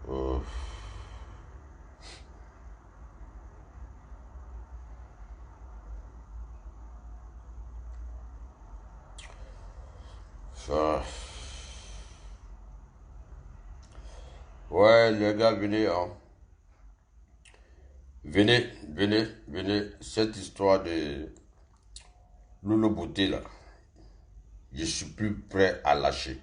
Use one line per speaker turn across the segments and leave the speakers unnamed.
Euh, ça. Ouais, les gars, venez, hein. Venez, venez, venez. Cette histoire de Lolo Beauté, là, je suis plus prêt à lâcher.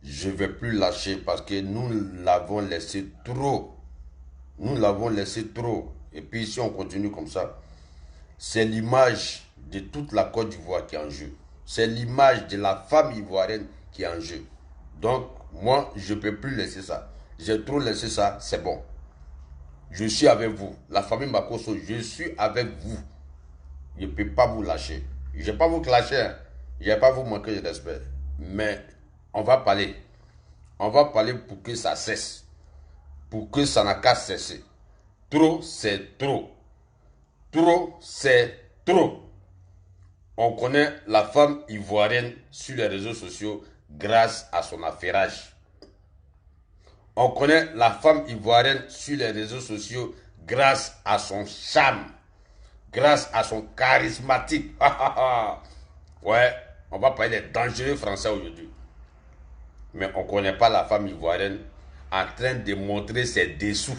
Je vais plus lâcher parce que nous l'avons laissé trop. Nous l'avons laissé trop. Et puis si on continue comme ça, c'est l'image de toute la Côte d'Ivoire qui est en jeu. C'est l'image de la femme ivoirienne qui est en jeu. Donc, moi, je ne peux plus laisser ça. J'ai trop laissé ça, c'est bon. Je suis avec vous. La famille Makosso, je suis avec vous. Je ne peux pas vous lâcher. Je ne vais pas vous clasher. Hein. Je ne vais pas vous manquer de respect. Mais on va parler. On va parler pour que ça cesse. Pour que ça n'a qu'à cesser. Trop, c'est trop. Trop, c'est trop. On connaît la femme ivoirienne sur les réseaux sociaux grâce à son affairage. On connaît la femme ivoirienne sur les réseaux sociaux grâce à son charme, grâce à son charismatique. Ouais, on va parler des dangereux français aujourd'hui. Mais on ne connaît pas la femme ivoirienne en train de montrer ses dessous.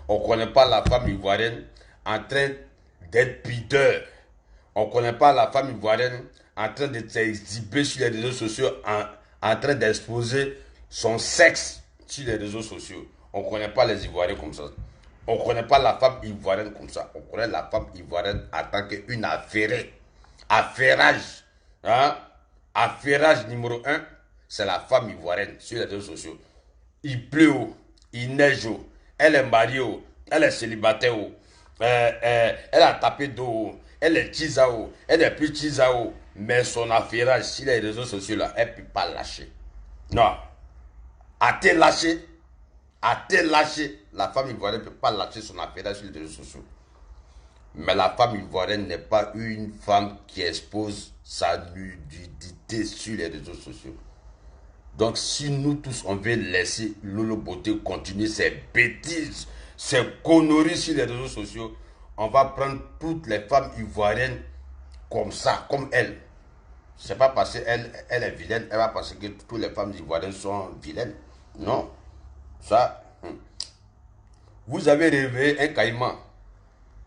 On ne connaît pas la femme ivoirienne en train d'être pideur. On ne connaît pas la femme ivoirienne en train de s'exhiber sur les réseaux sociaux, en train d'exposer son sexe sur les réseaux sociaux. On ne connaît pas les Ivoiriens comme ça. On ne connaît pas la femme ivoirienne comme ça. On connaît la femme ivoirienne en tant qu'une affairée. Affairage. Hein? Affairage numéro 1, c'est la femme ivoirienne sur les réseaux sociaux. Il pleut, il neige, elle est mariée, elle est célibataire, elle a tapé d'eau, elle est tizao, elle est plus tizao, mais son affairage sur les réseaux sociaux là, elle ne peut pas lâcher. Non. A-t-elle lâché? A-t-elle lâché? La femme ivoirienne ne peut pas lâcher son affairage sur les réseaux sociaux. Mais la femme ivoirienne n'est pas une femme qui expose sa nudité sur les réseaux sociaux. Donc si nous tous on veut laisser Lolo Beauté continuer ses bêtises, ses conneries sur les réseaux sociaux, on va prendre toutes les femmes ivoiriennes comme ça, comme elle. C'est pas parce qu'elle est vilaine, elle va penser que toutes les femmes ivoiriennes sont vilaines. Non. Ça, vous avez rêvé un caïman.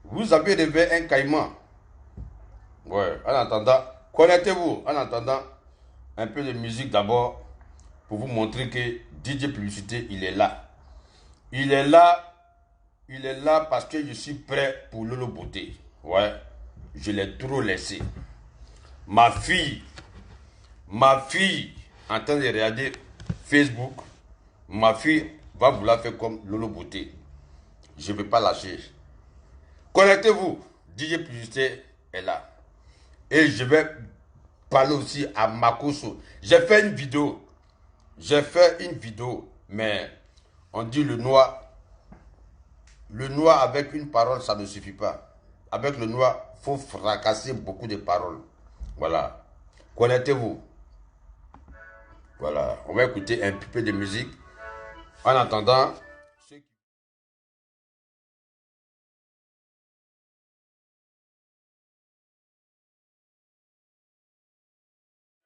Vous avez rêvé un caïman. Ouais, en attendant, connectez-vous. En attendant, un peu de musique d'abord pour vous montrer que DJ Publicité, il est là. Il est là parce que je suis prêt pour Lolo Beauté. Ouais, je l'ai trop laissé. Ma fille, en train de regarder Facebook, ma fille va vouloir faire comme Lolo Beauté. Je ne vais pas lâcher. Connectez-vous. DJ Publicité est là. Et je vais parler aussi à Makosso. J'ai fait une vidéo. Mais on dit le noir avec une parole, ça ne suffit pas. Avec le noir, il faut fracasser beaucoup de paroles. Voilà. Connectez-vous. Voilà. On va écouter un peu de musique. En attendant,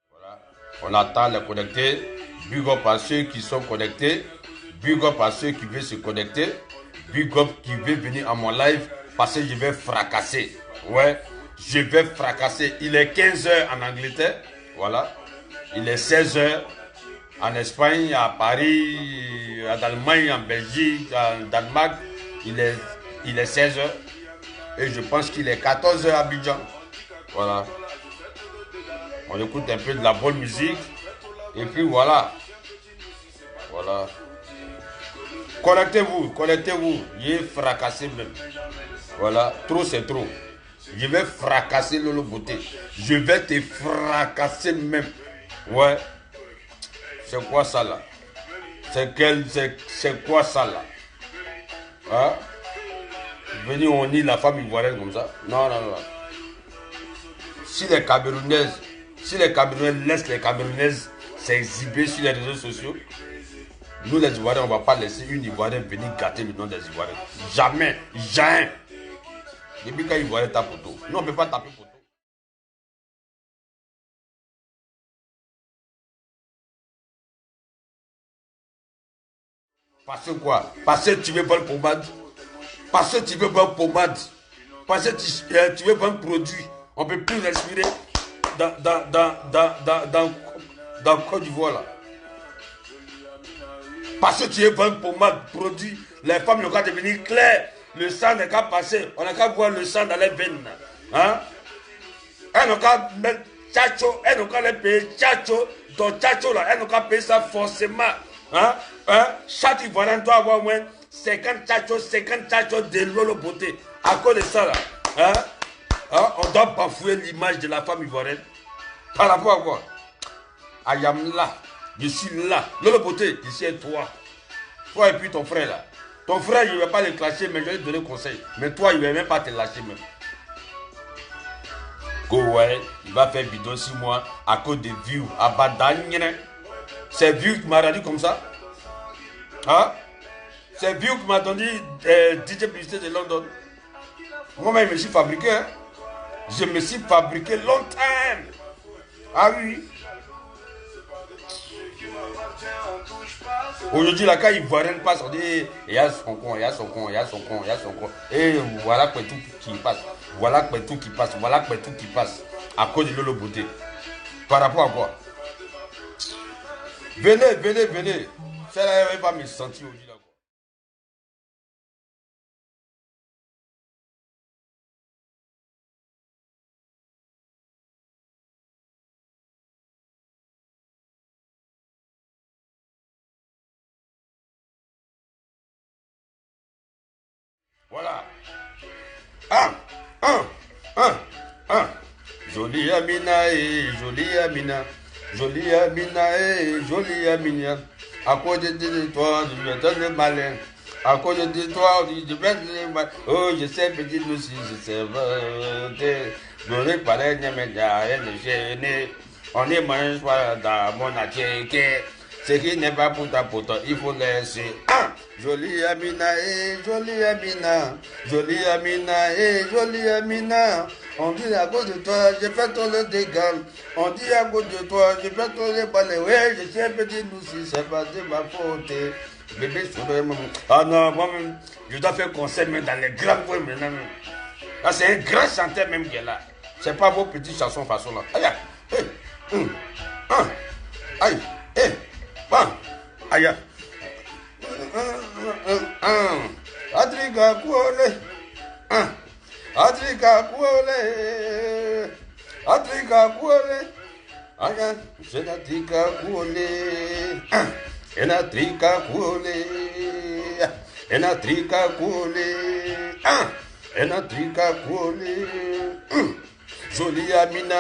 voilà. On attend les connecter. Big up à ceux qui sont connectés. Big up à ceux qui veulent se connecter. Big up qui veut venir à mon live parce que je vais fracasser. Ouais, je vais fracasser. Il est 15h en Angleterre. Voilà. Il est 16h en Espagne, à Paris, en Allemagne, en Belgique, en Danemark. Il est 16h. Et je pense qu'il est 14h à Abidjan. Voilà. On écoute un peu de la bonne musique. Et puis voilà. Voilà. Connectez-vous. Il est fracassé même. Voilà. Trop, c'est trop. Je vais fracasser Lolo Beauté. Je vais te fracasser même. Ouais. C'est quoi ça là? C'est quoi ça là? Hein? Venir on nie la femme ivoirienne comme ça? Non. Si les Camerounaises, Si les Camerounais laissent les Camerounaises s'exhiber sur les réseaux sociaux, nous les Ivoiriens, on ne va pas laisser une Ivoirienne venir gâter le nom des Ivoiriens. Jamais, jamais. Depuis quand Ivoirien tape photo, nous on ne peut pas taper photo. Parce que quoi? Parce que tu veux bonne pommade. Parce que tu veux bonne pommade. Parce que tu veux bon produit. On ne peut plus respirer dans Côte d'Ivoire là. Parce que tu es bon pommade, produit. Les femmes n'ont qu'à devenir claires. Le sang n'est qu'à passer. On n'a qu'à voir le sang dans les veines. Hein? Elles n'ont qu'à mettre tchacho. Elles n'ont qu'à les payer tchacho. Donc tchacho là, elles n'ont qu'à payer ça forcément. Hein? Chaque Ivoirien doit avoir au moins 50 tchachos de Lolo Beauté. À cause de ça là, on doit bafouer l'image de la femme ivoirienne. Par rapport à quoi? I am là, je suis là. Lolo Beauté, ici est toi. Toi et puis ton frère là. Ton frère, je ne vais pas le clasher, mais je vais te donner conseil. Mais toi, il ne va même pas te lâcher même. Go ouais, il va faire vidéo sur moi à cause des views. C'est views qui m'a rendu comme ça. Hein? C'est views qui m'a donné DJ Publicité de London. Moi-même, je me suis fabriqué. Hein? Je me suis fabriqué longtemps. Ah oui. Aujourd'hui, là, quand Ivoirien passe, on dit il y a son con, il y a son con, il y a son con, il y a son con. Et voilà quoi tout qui passe. Voilà quoi tout qui passe. Voilà quoi tout qui passe. À cause de Lolo Beauté. Par rapport à quoi? Venez, venez, venez. Ça là, elle va me sentir aujourd'hui là. Voilà. Un, un, un, un. Jolie Amina et jolie Amina. Jolie Amina et jolie Amina. À cause de toi, je me donne le malin. À cause de toi, je me donne le malin. Oh, je sais, petit aussi, je sais voter. J'aurais pas l'air de me gêner. On est moins dans mon attiqué. Ce qui n'est pas pour ta pote, il faut laisser. Ah, jolie Amina, jolie Amina. Jolie Amina, jolie Amina. On dit à cause de toi, j'ai fait tout le dégât. On dit à cause de toi, j'ai fait tout le balai. Ouais, je sais, petit nous si c'est pas de ma faute. Bébé, ah non, moi-même, je dois faire concert même dans les grands coins maintenant. Ah, c'est un grand chanteur même qui est là. C'est pas vos petites chansons façon là. Aïe, aïe, aïe. Bon, aïe. Adrika Kuole. Adrika Kuole. Adrika Kuole. Aïe, c'est Adrika Kuole. Enatrika Kuole. Enatrika Kuole. Enatrika Kuole. Jolie Amina.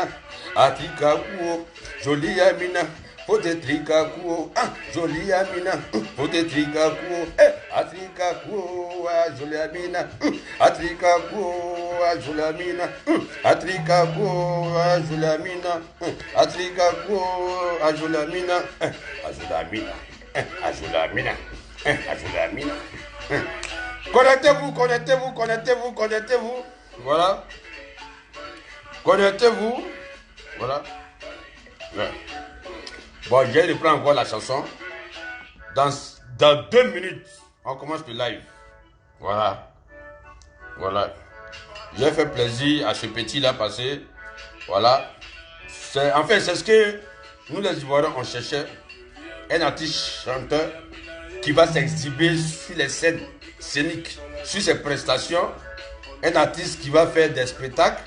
Adrika Kuole. Jolie Amina. Faut des tricas court, jolie Amina, faut des tricas court, Africa court, jolie Amina, Africa court, jolie Amina, Africa court, jolie Amina, Africa court, jolie Amina, jolie Amina, jolie Amina, jolie Amina. Connectez-vous, connectez-vous, connectez-vous, connectez-vous, voilà, connectez-vous, voilà. Ouais. Bon, je vais reprendre encore la chanson. Dans 2 minutes, on commence le live. Voilà. Voilà. J'ai fait plaisir à ce petit-là passer. Voilà. En fait, c'est ce que nous les Ivoiriens, on cherchait. Un artiste chanteur qui va s'exhiber sur les scènes scéniques, sur ses prestations. Un artiste qui va faire des spectacles.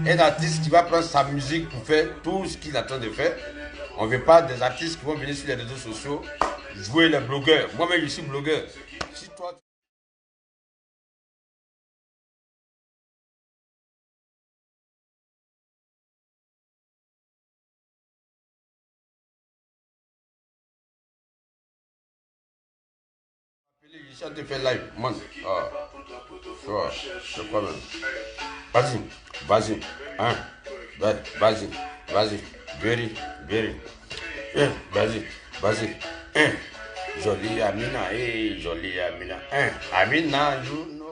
Un artiste qui va prendre sa musique pour faire tout ce qu'il est en train de faire. On ne veut pas des artistes qui vont venir sur les réseaux sociaux jouer les blogueurs. Moi-même, je suis blogueur. Si toi... Je suis en train de faire live, man. C'est quoi même? Vas-y, vas-y. Hein? Vas-y, vas-y. very, very. Vas-y, vas-y. Jolie Amina, jolie Amina. Amina, you know.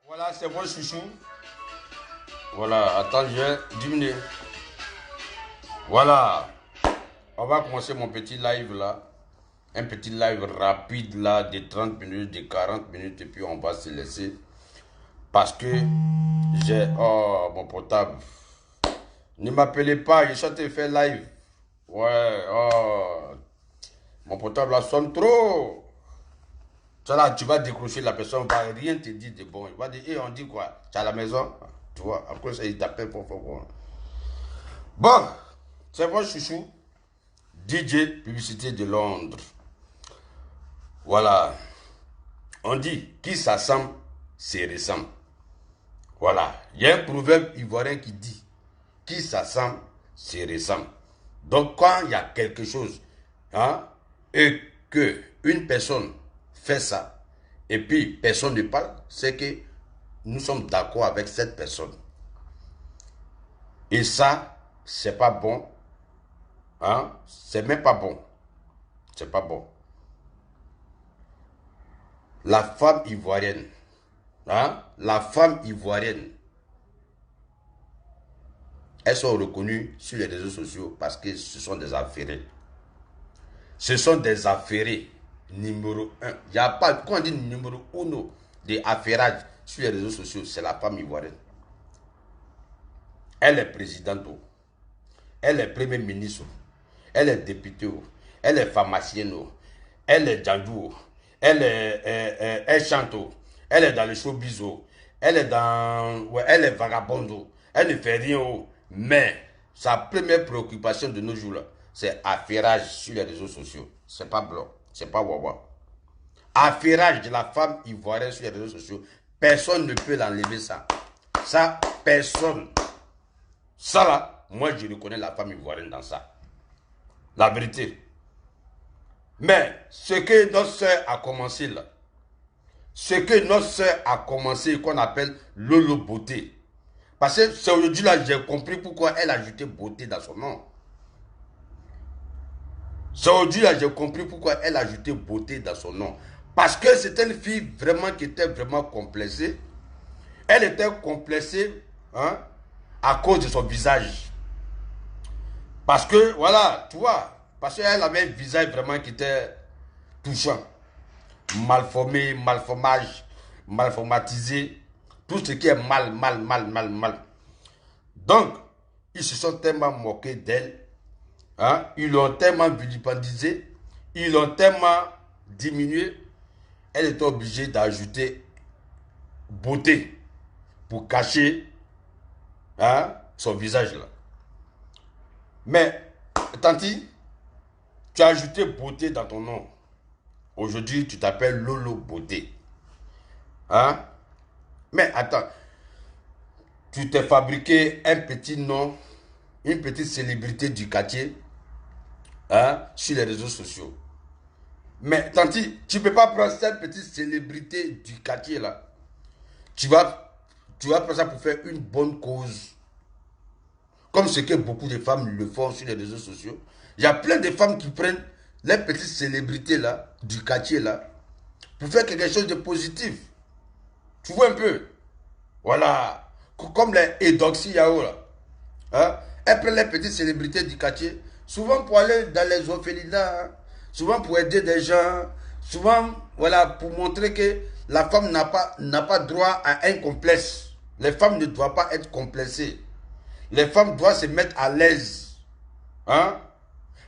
Voilà, c'est bon, chouchou. Voilà, attends, je vais diminuer. Voilà. On va commencer mon petit live là. Un petit live rapide là de 30 minutes, de 40 minutes et puis on va se laisser. Parce que j'ai... Oh, mon portable. Ne m'appelez pas, je suis en train de faire live. Ouais, oh. Mon portable là sonne trop. Ça là, tu vas décrocher, la personne va rien te dire de bon. Il va dire, on dit quoi? Tu es à la maison? Tu vois, après ça, il t'appelle pour faire quoi? Bon, c'est moi, chouchou. DJ Publicité de Londres. Voilà. On dit, qui s'assemble, se ressemble. Voilà. Il y a un proverbe ivoirien qui dit, qui s'assemble, se ressemble. Donc, quand il y a quelque chose, hein, et que une personne fait ça, et puis personne ne parle, c'est que nous sommes d'accord avec cette personne. Et ça, c'est pas bon. Hein? C'est même pas bon. C'est pas bon. La femme ivoirienne, hein? La femme ivoirienne, elles sont reconnues sur les réseaux sociaux parce que ce sont des affairés. Ce sont des affairés numéro un. Il n'y a pas, quand on dit numéro uno des affairages sur les réseaux sociaux, c'est la femme ivoirienne. Elle est présidente, elle est premier ministre, elle est députée, elle est pharmacienne, elle est djandou, elle chante, elle est dans le showbiz, elle est dans, ouais, elle est vagabonde, elle ne fait rien, mais sa première préoccupation de nos jours là, c'est affairage sur les réseaux sociaux. C'est pas blanc, c'est pas wawa. Affairage de la femme ivoirienne sur les réseaux sociaux, personne ne peut l'enlever ça. Ça, personne. Ça là, moi je reconnais la femme ivoirienne dans ça. La vérité. Mais ce que notre soeur a commencé là, ce que notre soeur a commencé qu'on appelle Lolo Beauté. Parce que c'est aujourd'hui là j'ai compris pourquoi elle a ajouté beauté dans son nom. C'est aujourd'hui là j'ai compris pourquoi elle a ajouté beauté dans son nom. Parce que c'était une fille vraiment qui était vraiment complexée. Elle était complexée, hein, à cause de son visage. Parce que, voilà, tu vois, parce qu'elle avait un visage vraiment qui était touchant. Malformé, malformage, malformatisé. Tout ce qui est mal. Donc, ils se sont tellement moqués d'elle. Hein, ils l'ont tellement vilipendisé. Ils l'ont tellement diminué. Elle était obligée d'ajouter beauté pour cacher, hein, son visage là. Mais, Tanti, tu as ajouté beauté dans ton nom. Aujourd'hui, tu t'appelles Lolo Beauté. Hein? Mais attends, tu t'es fabriqué un petit nom, une petite célébrité du quartier, hein, sur les réseaux sociaux. Mais Tanti, tu ne peux pas prendre cette petite célébrité du quartier là. Tu vas prendre ça pour faire une bonne cause. Comme ce que beaucoup de femmes le font sur les réseaux sociaux. Il y a plein de femmes qui prennent les petites célébrités là, du quartier là, pour faire quelque chose de positif. Tu vois un peu? Voilà. Comme les Edoxy Yao là. Hein? Elles prennent les petites célébrités du quartier, souvent pour aller dans les orphelinats, hein, souvent pour aider des gens, souvent voilà, pour montrer que la femme n'a pas droit à un complexe. Les femmes ne doivent pas être complexées. Les femmes doivent se mettre à l'aise. Hein?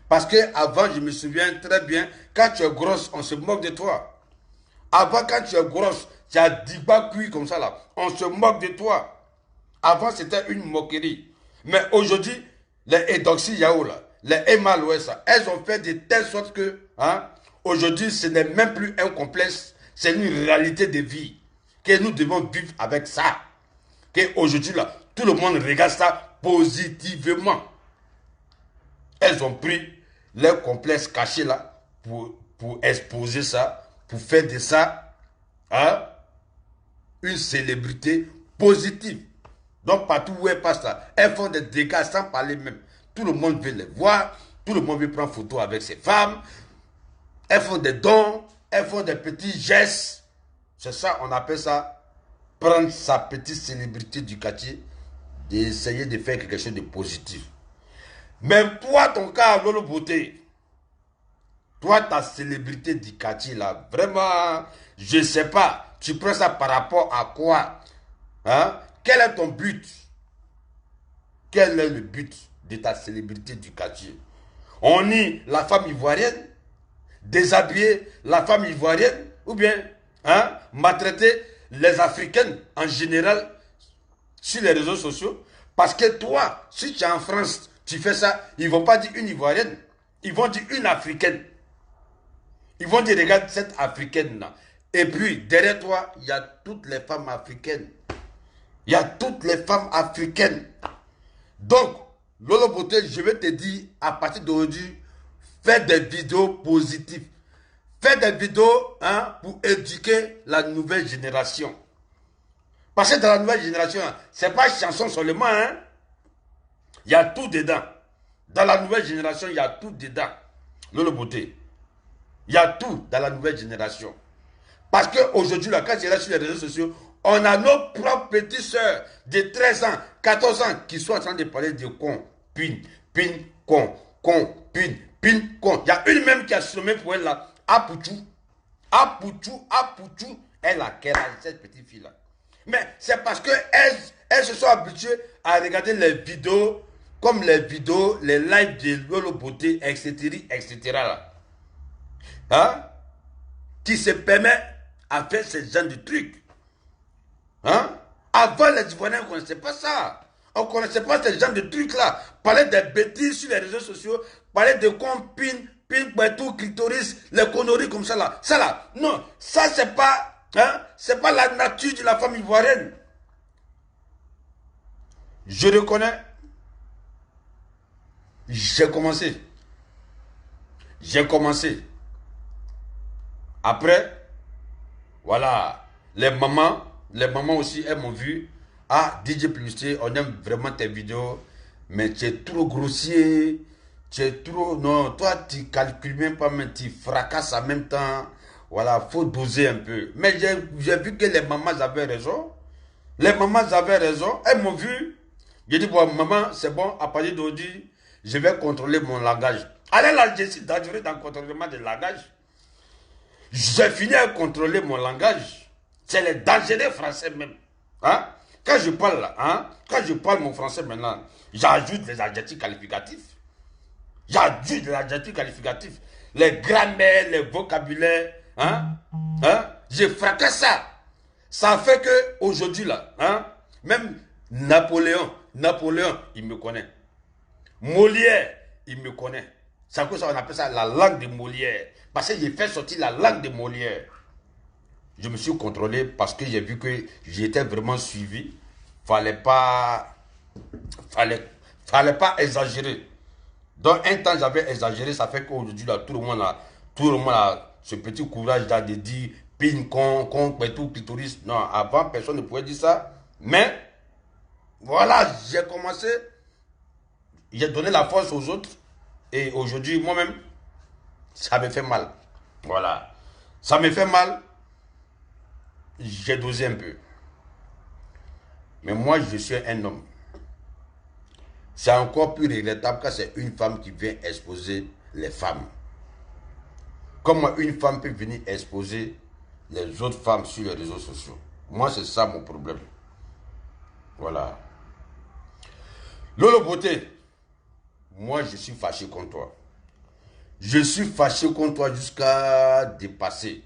Parce que avant, je me souviens très bien, quand tu es grosse, on se moque de toi. Avant, quand tu es grosse, tu as 10 bas cuits comme ça là, on se moque de toi. Avant, c'était une moquerie. Mais aujourd'hui, les Edoxy Yao, là, les Emma Loesa, elles ont fait de telle sorte que, hein, aujourd'hui, ce n'est même plus un complexe, c'est une réalité de vie. Que nous devons vivre avec ça. Qu'aujourd'hui, là, tout le monde regarde ça positivement. Elles ont pris leur complexe caché là pour exposer ça, pour faire de ça, hein, une célébrité positive. Donc partout où elles passent là, elles font des dégâts sans parler même. Tout le monde veut les voir, tout le monde veut prendre photo avec ces femmes. Elles font des dons, elles font des petits gestes. C'est ça, on appelle ça prendre sa petite célébrité du quartier, d'essayer de faire quelque chose de positif. Mais toi, ton cas, Lolo Beauté, toi, ta célébrité du quartier là, vraiment, je ne sais pas, tu prends ça par rapport à quoi? Hein? Quel est ton but? Quel est le but de ta célébrité du quartier? On nie la femme ivoirienne, déshabiller la femme ivoirienne, ou bien, hein, maltraiter les Africaines en général sur les réseaux sociaux. Parce que toi, si tu es en France, tu fais ça, ils ne vont pas dire une ivoirienne, ils vont dire une africaine. Ils vont dire, regarde cette africaine-là. Et puis, derrière toi, il y a toutes les femmes africaines. Il y a toutes les femmes africaines. Donc, Lolo Beauté, je vais te dire, à partir d'aujourd'hui, fais des vidéos positives. Fais des vidéos, hein, pour éduquer la nouvelle génération. Parce que dans la nouvelle génération, ce n'est pas chanson seulement, hein. Il y a tout dedans. Dans la nouvelle génération, il y a tout dedans. Lolo Beauté. Il y a tout dans la nouvelle génération. Parce qu'aujourd'hui, quand je regarde sur les réseaux sociaux, on a nos propres petites sœurs de 13 ans, 14 ans qui sont en train de parler de con, pin, con, pin, con. Il y a une même qui a sommé pour elle là, Apouchou. Elle a quel âge, cette petite fille là? Mais c'est parce qu'elles se sont habituées à regarder les vidéos, comme les vidéos, les lives de Lolo Beauté, etc. là. Hein? Qui se permet à faire ce genre de trucs. Hein? Avant, les Ivoiriens ne connaissaient pas ça. On ne connaissait pas ce genre de trucs-là. Parler des bêtises sur les réseaux sociaux, parler de compines, tout, clitoris, les conneries comme ça là. Ça là, non, ça c'est pas, hein, c'est pas la nature de la femme ivoirienne. Je reconnais. J'ai commencé. Après, voilà, les mamans aussi, elles m'ont vu. Ah, DJ Publicité, on aime vraiment tes vidéos, mais tu es trop grossier, tu es trop... Non, toi, tu calcules même pas, mais tu fracasses en même temps. Voilà, faut doser un peu. Mais j'ai vu que les mamans avaient raison. Elles m'ont vu. J'ai dit, bon, maman, c'est bon, à partir d'aujourd'hui, je vais contrôler mon langage. Allez là, je suis dangereux dans le contrôlement du langage. J'ai fini à contrôler mon langage. C'est le dangereux français même. Hein? Quand je parle là, hein? Quand je parle mon français maintenant, j'ajoute des adjectifs qualificatifs. Les grammaires, les vocabulaires. Hein? Hein? Je fracasse ça. Ça fait que aujourd'hui là, hein? Même Napoléon, il me connaît. Molière, il me connaît. C'est à cause ça qu'on appelle ça la langue de Molière. Parce que j'ai fait sortir la langue de Molière. Je me suis contrôlé parce que j'ai vu que j'étais vraiment suivi. Fallait pas exagérer. Donc un temps j'avais exagéré, ça fait qu'aujourd'hui là, tout le monde a ce petit courage là de dire pin, con, tout, clitoris. Non, avant personne ne pouvait dire ça. Mais voilà, j'ai commencé, j'ai donné la force aux autres. Et aujourd'hui, moi-même, ça me fait mal. Voilà. Ça me fait mal. J'ai dosé un peu. Mais moi, je suis un homme. C'est encore plus regrettable quand c'est une femme qui vient exposer les femmes. Comment une femme peut venir exposer les autres femmes sur les réseaux sociaux? Moi, c'est ça mon problème. Voilà. Lolo Beauté, moi, je suis fâché contre toi. Je suis fâché contre toi jusqu'à dépasser.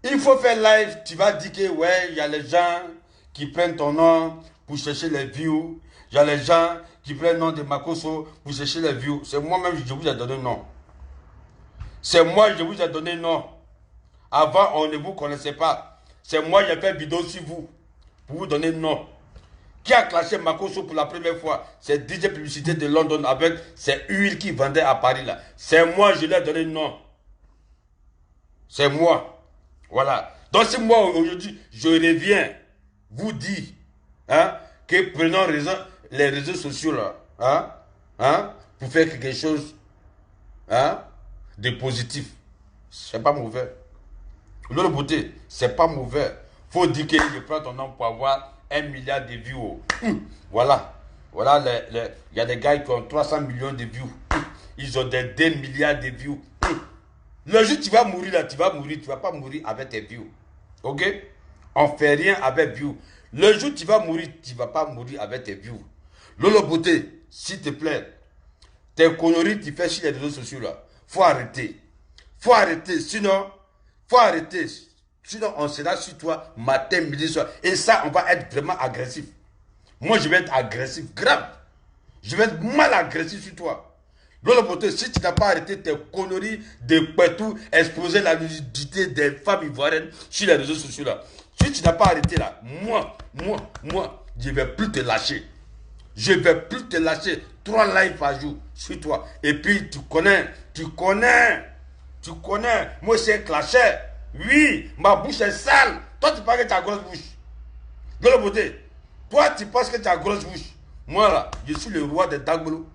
Il faut faire live, tu vas dire que ouais, il y a les gens qui prennent ton nom pour chercher les views. Il y a les gens qui prennent le nom de Makosso pour chercher les views. C'est moi-même, je vous ai donné non. C'est moi, je vous ai donné non. Avant, on ne vous connaissait pas. C'est moi, j'ai fait vidéo sur vous pour vous donner non. Qui a clashé Makosso pour la première fois? C'est DJ Publicité de London avec ces huiles qui vendaient à Paris là. C'est moi, je lui ai donné non. C'est moi. Voilà. Donc si moi aujourd'hui, je reviens vous dire hein, que prenons les réseaux sociaux là, pour faire quelque chose de positif, c'est pas mauvais. L'autre beauté, c'est pas mauvais. Faut dire que je prends ton nom pour avoir 1 milliard de views. Voilà. Voilà, il y a des gars qui ont 300 millions de views. Ils ont des 2 milliards de views. Le jour où tu vas mourir là, tu vas mourir, tu vas pas mourir avec tes views. Ok? On fait rien avec views. Le jour où tu vas mourir, tu vas pas mourir avec tes views. Lolo Beauté, s'il te plaît, tes conneries que tu fais sur les réseaux sociaux là, faut arrêter. Faut arrêter, sinon, faut arrêter. Sinon, on sera sur toi matin, midi, soir. Et ça, on va être vraiment agressif. Moi, je vais être agressif, grave. Je vais être mal agressif sur toi. Lolo Beauté, si tu n'as pas arrêté tes conneries de partout, exposer la nudité des femmes ivoiriennes sur les réseaux sociaux là. Si tu n'as pas arrêté là, moi, je ne vais plus te lâcher. Je ne vais plus te lâcher. 3 lives par jour sur toi. Et puis, tu connais. Moi, c'est un clasheur. Oui, ma bouche est sale. Toi, tu penses que tu as grosse bouche. Lolo Beauté, toi, tu penses que tu as grosse bouche. Moi, là, je suis le roi des Dagbolo.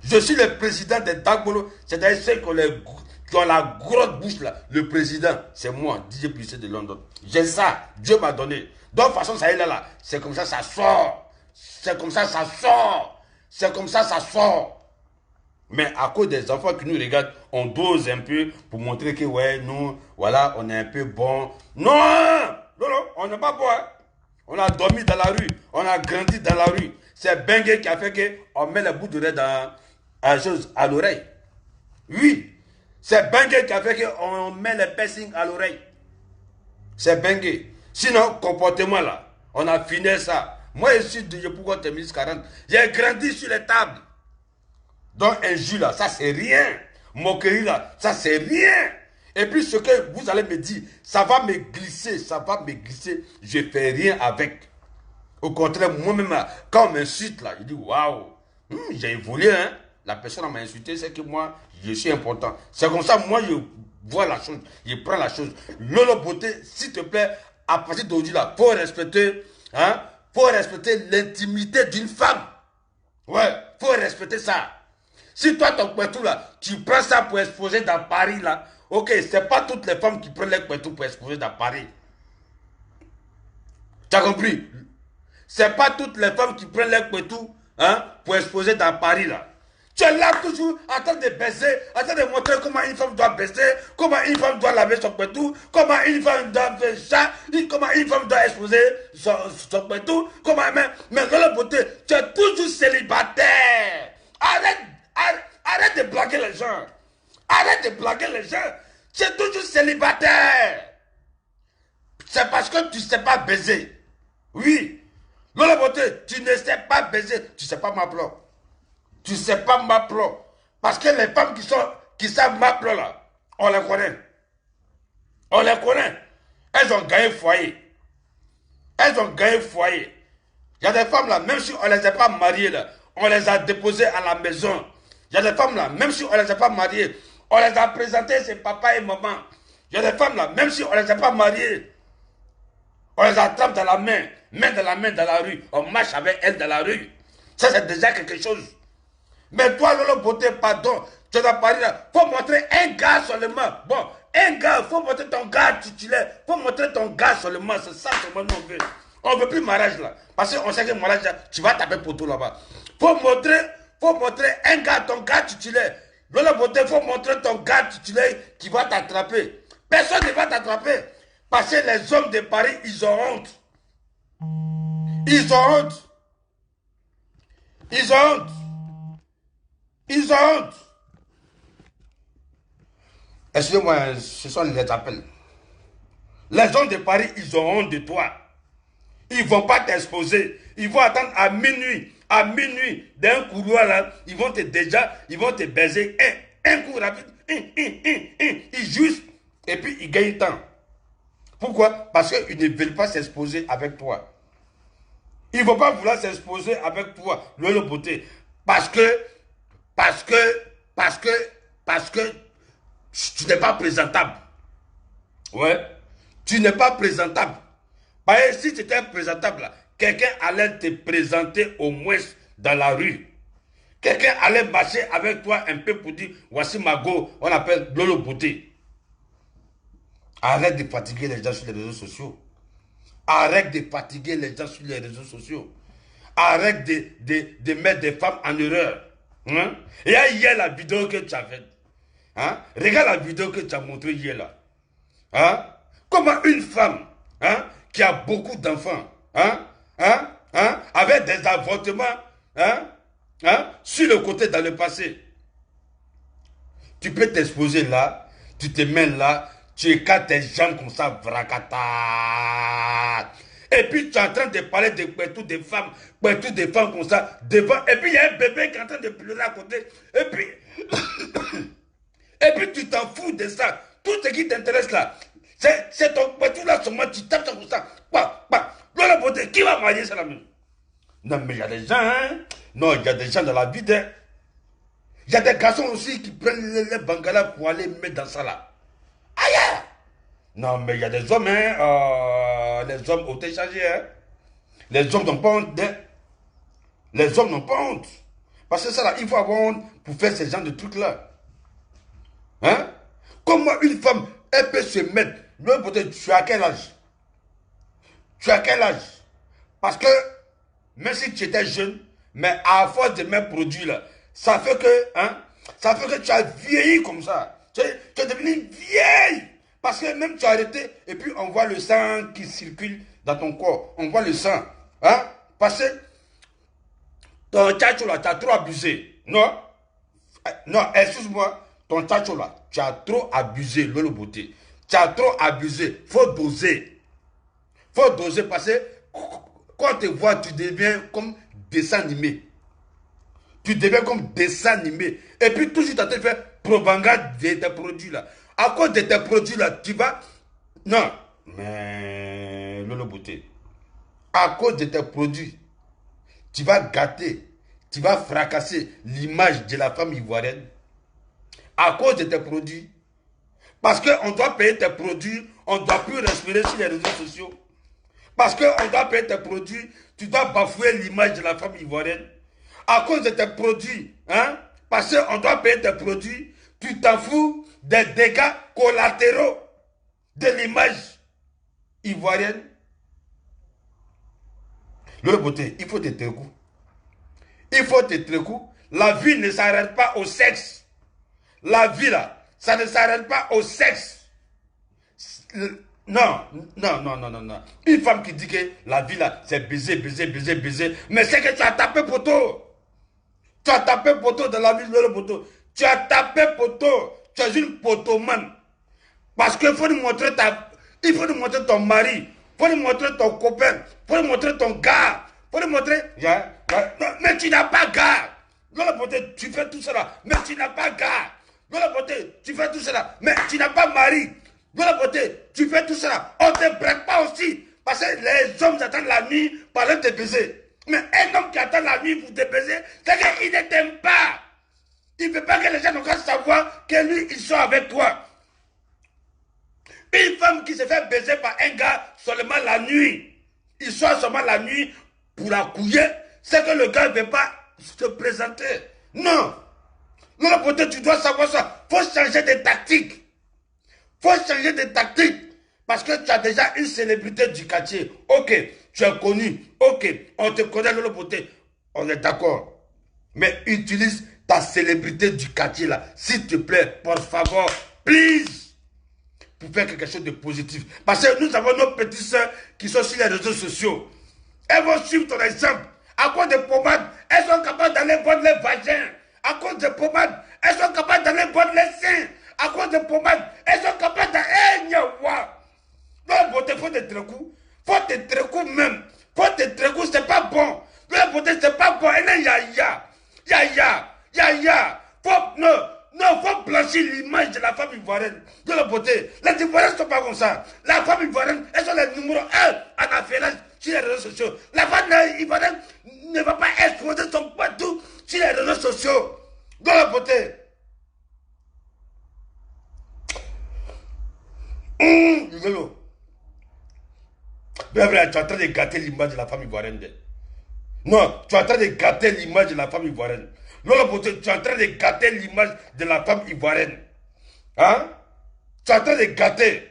Je suis le président des Dagbolo. C'est-à-dire ceux qui ont la grosse bouche, là. Le président, c'est moi, DJ Publicité de London. J'ai ça. Dieu m'a donné. Donc, de toute façon, ça est là. C'est comme ça, ça sort. C'est comme ça, ça sort. C'est comme ça, ça sort. Mais à cause des enfants qui nous regardent, on dose un peu pour montrer que, ouais, nous, voilà, on est un peu bon. Non, on n'est pas bon. Hein. On a dormi dans la rue. On a grandi dans la rue. C'est Bengue qui a fait qu'on met le bout de nez à l'oreille. Oui. C'est Bengue qui a fait qu'on met le piercing à l'oreille. C'est Bengue. Sinon, comportement là, on a fini ça. Moi, je suis de pourquoi t'es 40. J'ai grandi sur les tables. Donc, injure là, ça c'est rien. Moquerie là, ça c'est rien. Et puis, ce que vous allez me dire, ça va me glisser. Je fais rien avec. Au contraire, moi-même, quand on m'insulte là, je dis waouh, j'ai évolué. Hein? La personne m'a insulté, c'est que moi, je suis important. C'est comme ça, moi, je vois la chose, je prends la chose. Lolo Beauté, s'il te plaît, à partir d'aujourd'hui là, faut respecter l'intimité d'une femme. Ouais, faut respecter ça. Si toi, ton couetou là, tu prends ça pour exposer dans Paris là, ok, c'est pas toutes les femmes qui prennent les couetous pour exposer dans Paris. Tu as compris? C'est pas toutes les femmes qui prennent les couetous pour exposer dans Paris là. Tu es là toujours en train de baiser, en train de montrer comment une femme doit baiser, comment une femme doit laver son couetou, comment une femme doit faire ça, comment une femme doit exposer son couetou, comment mais Lolo Beauté, tu es toujours célibataire. Arrête de blaguer les gens. Arrête de blaguer les gens. Tu es toujours célibataire. C'est parce que tu ne sais pas baiser. Oui. Lolo Beauté, tu ne sais pas baiser. Tu ne sais pas m'appeler. Tu ne sais pas m'appeler. Parce que les femmes qui savent m'appeler là, on les connaît. On les connaît. Elles ont gagné foyer. Elles ont gagné foyer. Il y a des femmes là, même si on ne les a pas mariées là, on les a déposées à la maison. Il y a des femmes là, même si on ne les a pas mariées, on les a présentées chez papa et maman. Il y a des femmes là, même si on ne les a pas mariées, on les attrape dans la main dans la main dans la rue. On marche avec elles dans la rue. Ça, c'est déjà quelque chose. Mais toi, Lolo Beauté, pardon, tu dois parler là. Il faut montrer un gars seulement. Bon, un gars, il faut montrer ton gars titulaire. Il faut montrer ton gars seulement. C'est ça que moi, on veut. On ne veut plus mariage là. Parce qu'on sait que mariage là, tu vas taper poteau là-bas. Faut montrer un gars, ton gars titulaire. Dans la beauté, il faut montrer ton gars titulaire qui va t'attraper. Personne ne va t'attraper. Parce que les hommes de Paris, ils ont honte. Ils ont honte. Ils ont honte. Ils ont honte. Excusez-moi, ce sont les appels. Les hommes de Paris, ils ont honte de toi. Ils ne vont pas t'exposer. Ils vont attendre à minuit. À minuit, d'un couloir là, ils vont te baiser. Un coup rapide. Ils jouissent. Et puis, ils gagnent temps. Pourquoi? Parce qu'ils ne veulent pas s'exposer avec toi. Ils ne vont pas vouloir s'exposer avec toi, le beauté. Parce que tu n'es pas présentable. Ouais. Tu n'es pas présentable. Parce que si tu étais présentable, quelqu'un allait te présenter au moins dans la rue. Quelqu'un allait marcher avec toi un peu pour dire, voici ma go, on appelle Lolo Beauté. Arrête de fatiguer les gens sur les réseaux sociaux. Arrête de fatiguer les gens sur les réseaux sociaux. Arrête de mettre des femmes en erreur. Hein? Et hier la vidéo que tu as faite. Hein? Regarde la vidéo que tu as montrée hier là. Hein? Comment une femme qui a beaucoup d'enfants, avec des avortements sur le côté dans le passé, tu peux t'exposer là, tu te mets là, tu écartes tes jambes comme ça, vracata. Et puis tu es en train de parler de toutes des femmes comme ça, devant, et puis il y a un bébé qui est en train de pleurer à côté, et puis tu t'en fous de ça. Tout ce qui t'intéresse là, c'est ton tout là, seulement tu tapes ça comme ça. La beauté, qui va marier ça là même? Non, mais il y a des gens, hein? Non, il y a des gens dans la vie, hein? Il y a des garçons aussi qui prennent les bangalas pour aller mettre dans ça là. Aïe! Non, mais il y a des hommes, hein? Les hommes ont été chargés, hein? Les hommes n'ont pas honte, hein? Les hommes n'ont pas honte. Parce que ça là, il faut avoir honte pour faire ce genre de trucs là. Hein? Comment une femme, elle peut se mettre? Tu as à quel âge? Tu as quel âge? Parce que, même si tu étais jeune, mais à force de mettre produits là, ça fait que tu as vieilli comme ça. Tu es devenu vieille. Parce que même tu as arrêté, et puis on voit le sang qui circule dans ton corps. On voit le sang. Hein? Parce que ton tchatcho là, tu as trop abusé. Non? Non, excuse-moi. Ton tchatcho là, tu as trop abusé, le beauté. Tu as trop abusé. Faut doser. Faut doser parce que quand tu te vois, tu deviens comme dessin animé. Tu deviens comme dessin animé. Et puis toujours tu as fait propagande de tes produits là. À cause de tes produits là, tu vas... Non. Mais le beauté. À cause de tes produits, tu vas gâter, tu vas fracasser l'image de la femme ivoirienne. À cause de tes produits. Parce qu'on doit payer tes produits, on ne doit plus respirer sur les réseaux sociaux. Parce qu'on doit payer tes produits, tu dois bafouer l'image de la femme ivoirienne. À cause de tes produits, hein? Parce qu'on doit payer tes produits, tu t'en fous des dégâts collatéraux de l'image ivoirienne. Le beauté, il faut te tricou. Il faut te tricou. La vie ne s'arrête pas au sexe. La vie là, ça ne s'arrête pas au sexe. Non. Une femme qui dit que la vie là, c'est baiser. Mais c'est que tu as tapé poteau. Tu as tapé poteau dans la vie de le poteau. Tu as tapé poteau. Tu es une potomane. Parce qu'il faut nous montrer il faut nous montrer ton mari. Il faut nous montrer ton copain. Il faut nous montrer ton gars. Il faut nous montrer... Non, mais tu n'as pas gars. Dans la beauté, tu fais tout cela. Mais tu n'as pas gars. Dans la beauté, tu fais tout cela. Mais tu n'as pas mari. Dans la beauté, tu fais tout cela. On ne te break pas aussi. Parce que les hommes attendent la nuit pour aller te baiser. Mais un homme qui attend la nuit pour te baiser, c'est qu'il ne t'aime pas. Il ne veut pas que les gens ne puissent savoir que lui, il sort avec toi. Une femme qui se fait baiser par un gars seulement la nuit, il sort seulement la nuit pour la couiller, c'est que le gars ne veut pas se présenter. Non. Non, peut-être tu dois savoir ça. Il faut changer de tactique. Il faut changer de tactique. Parce que tu as déjà une célébrité du quartier. Ok, tu es connu. Ok, on te connaît Lolo Beauté. On est d'accord. Mais utilise ta célébrité du quartier là. S'il te plaît, por favor, please. Pour faire quelque chose de positif. Parce que nous avons nos petites soeurs qui sont sur les réseaux sociaux. Elles vont suivre ton exemple. À cause des pommades, elles sont capables d'aller boire les vagins. À cause des pommades, elles sont capables d'aller boire les seins. À cause des pommades, elles sont capables d'aller... La beauté, faut des trous. Faut des trous même. Faut des trous, c'est pas bon. La beauté, c'est pas bon. Et là, non, faut blanchir l'image de la femme ivoirienne. De la beauté. Les Ivoiriens ne sont pas comme ça. La femme ivoirienne, elles sont les numéros 1 en affaire sur les réseaux sociaux. La femme ivoirienne ne va pas exposer son partout sur les réseaux sociaux. De la beauté. Bref, tu es en train de gâter l'image de la femme ivoirienne. Non, tu es en train de gâter l'image de la femme ivoirienne. Lolo Beauté, tu es en train de gâter l'image de la femme ivoirienne. Hein? Tu es en train de gâter.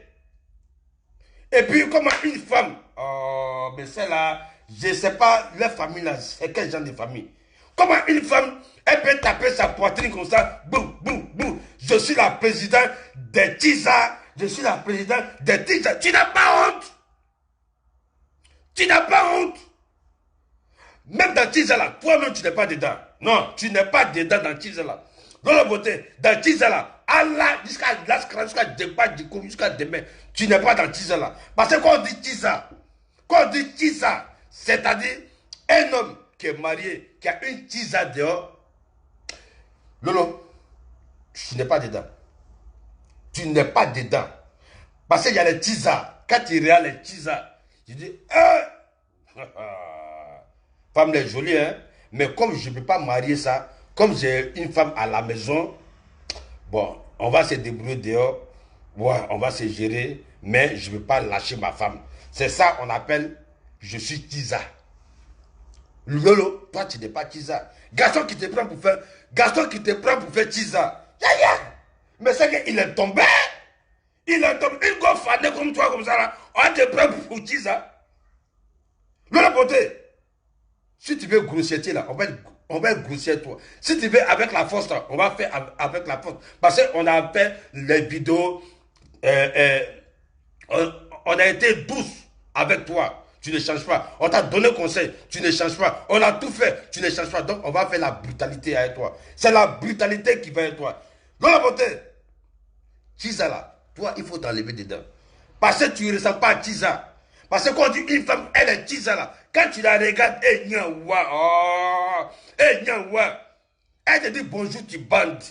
Et puis, comment une femme... Oh, mais celle-là, je ne sais pas, leur famille là, c'est quel genre de famille? Comment une femme, elle peut taper sa poitrine comme ça, boum, boum, boum. Je suis la présidente des Tisa. Je suis la présidente des Tisa. Tu n'as pas honte? Tu n'as pas honte? Même dans Tisa là, toi-même tu n'es pas dedans. Non, tu n'es pas dedans dans Tisa là. Dans la beauté, dans Tisa là, Allah, jusqu'à demain, jusqu'à demain, tu n'es pas dans Tisa là. Parce que quand on dit Tisa, c'est-à-dire un homme qui est marié, qui a une Tisa dehors, Lolo, tu n'es pas dedans. Tu n'es pas dedans. Parce qu'il y a les Tisa. Quand tu regardes les Tisa, tu dis, femme est jolie, hein. Mais comme je ne peux pas marier ça, comme j'ai une femme à la maison, bon, on va se débrouiller dehors, ouais, on va se gérer, mais je ne veux pas lâcher ma femme. C'est ça on appelle, je suis Tisa. Lolo, toi tu n'es pas Tisa. Garçon qui te prend pour faire Tisa. Mais c'est qu'il est tombé. Il est tombé. Une go fanée comme toi, comme ça là, on te prend pour Tisa. Lolo Beauté. Si tu veux grossièreté là, on va grossier toi. Si tu veux avec la force là, on va faire avec la force. Parce qu'on a fait les vidéos, on a été douce avec toi. Tu ne changes pas. On t'a donné conseil, tu ne changes pas. On a tout fait, tu ne changes pas. Donc on va faire la brutalité avec toi. C'est la brutalité qui va avec toi. Dans la beauté, Tisa là, toi il faut t'enlever dedans. Parce que tu ne ressens pas Tisa. Parce que quand on dit une femme, elle est Tisa là. Quand tu la regardes, elle te dit bonjour, tu bandes.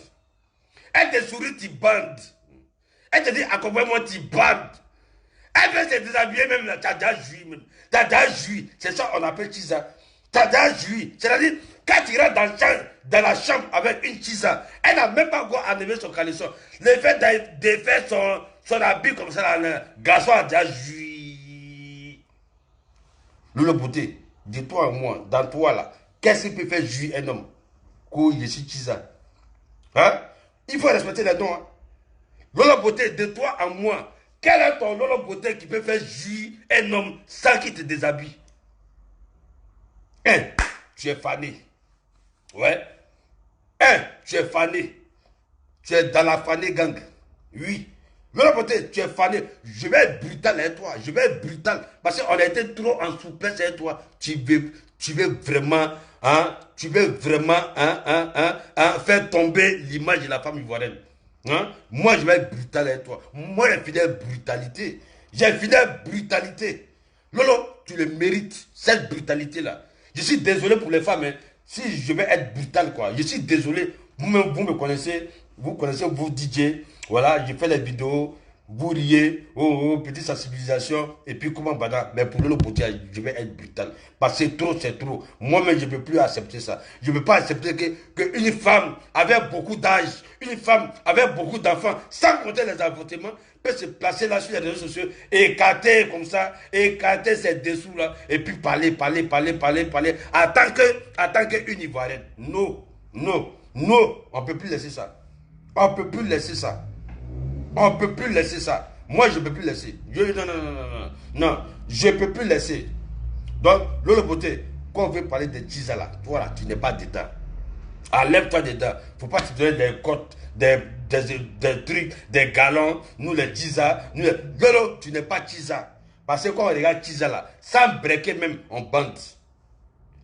Elle te sourit, tu bandes. Elle te dit accompagne-moi, tu bandes. Elle veut se déshabiller même là, tu as déjà joui même. Tu as déjà joui. C'est ça on appelle Tisa. Tu as déjà joui. C'est-à-dire, quand tu rentres dans la chambre avec une Tisa, elle n'a même pas encore enlevé son caleçon. Le fait de faire son habit comme ça, le garçon a déjà joui. Lolo Beauté, de toi à moi, dans toi là, qu'est-ce qui peut faire jouir un homme? Je suis Tisa. Hein? Il faut respecter les dons. Hein? Lolo Beauté, de toi à moi, quel est ton Lolo Beauté qui peut faire jouir un homme sans qu'il te déshabille? Tu es fané. Ouais. Tu es fané. Tu es dans la fané gang. Oui. Lolo Beauté, tu es fané. Je vais être brutal avec toi. Je vais être brutal. Parce qu'on a été trop en souplesse avec toi. Tu veux vraiment, faire tomber l'image de la femme ivoirienne. Hein? Moi, je vais être brutal avec toi. Moi, j'ai fini brutalité. J'ai fini brutalité. Lolo, tu le mérites, cette brutalité-là. Je suis désolé pour les femmes, hein. Si je vais être brutal, quoi. Je suis désolé. Vous me connaissez. Vous connaissez vos DJ. Voilà, je fais les vidéos. Vous riez. Petite sensibilisation. Et puis, comment bada. Mais pour Lolo Beauté, je vais être brutal. Parce que c'est trop. Moi-même, je ne peux plus accepter ça. Je ne peux pas accepter qu'une femme avec beaucoup d'âge, une femme avec beaucoup d'enfants, sans compter les avortements, peut se placer là sur les réseaux sociaux, écarter comme ça, écarter ses dessous là, et puis parler, en tant qu'une Ivoirienne. Non, on ne peut plus laisser ça. On ne peut plus laisser ça. On ne peut plus laisser ça. Moi, je ne peux plus laisser. Non, je ne peux plus laisser. Donc, Lolo Beauté, quand on veut parler de Tchiza là, toi là, tu n'es pas dedans. Enlève-toi dedans. Faut pas te donner des côtes, des trucs, des galons. Nous les Tchiza, nous les... Lolo, tu n'es pas Tchiza. Parce que quand on regarde Tchiza là, sans breaker même, on bande.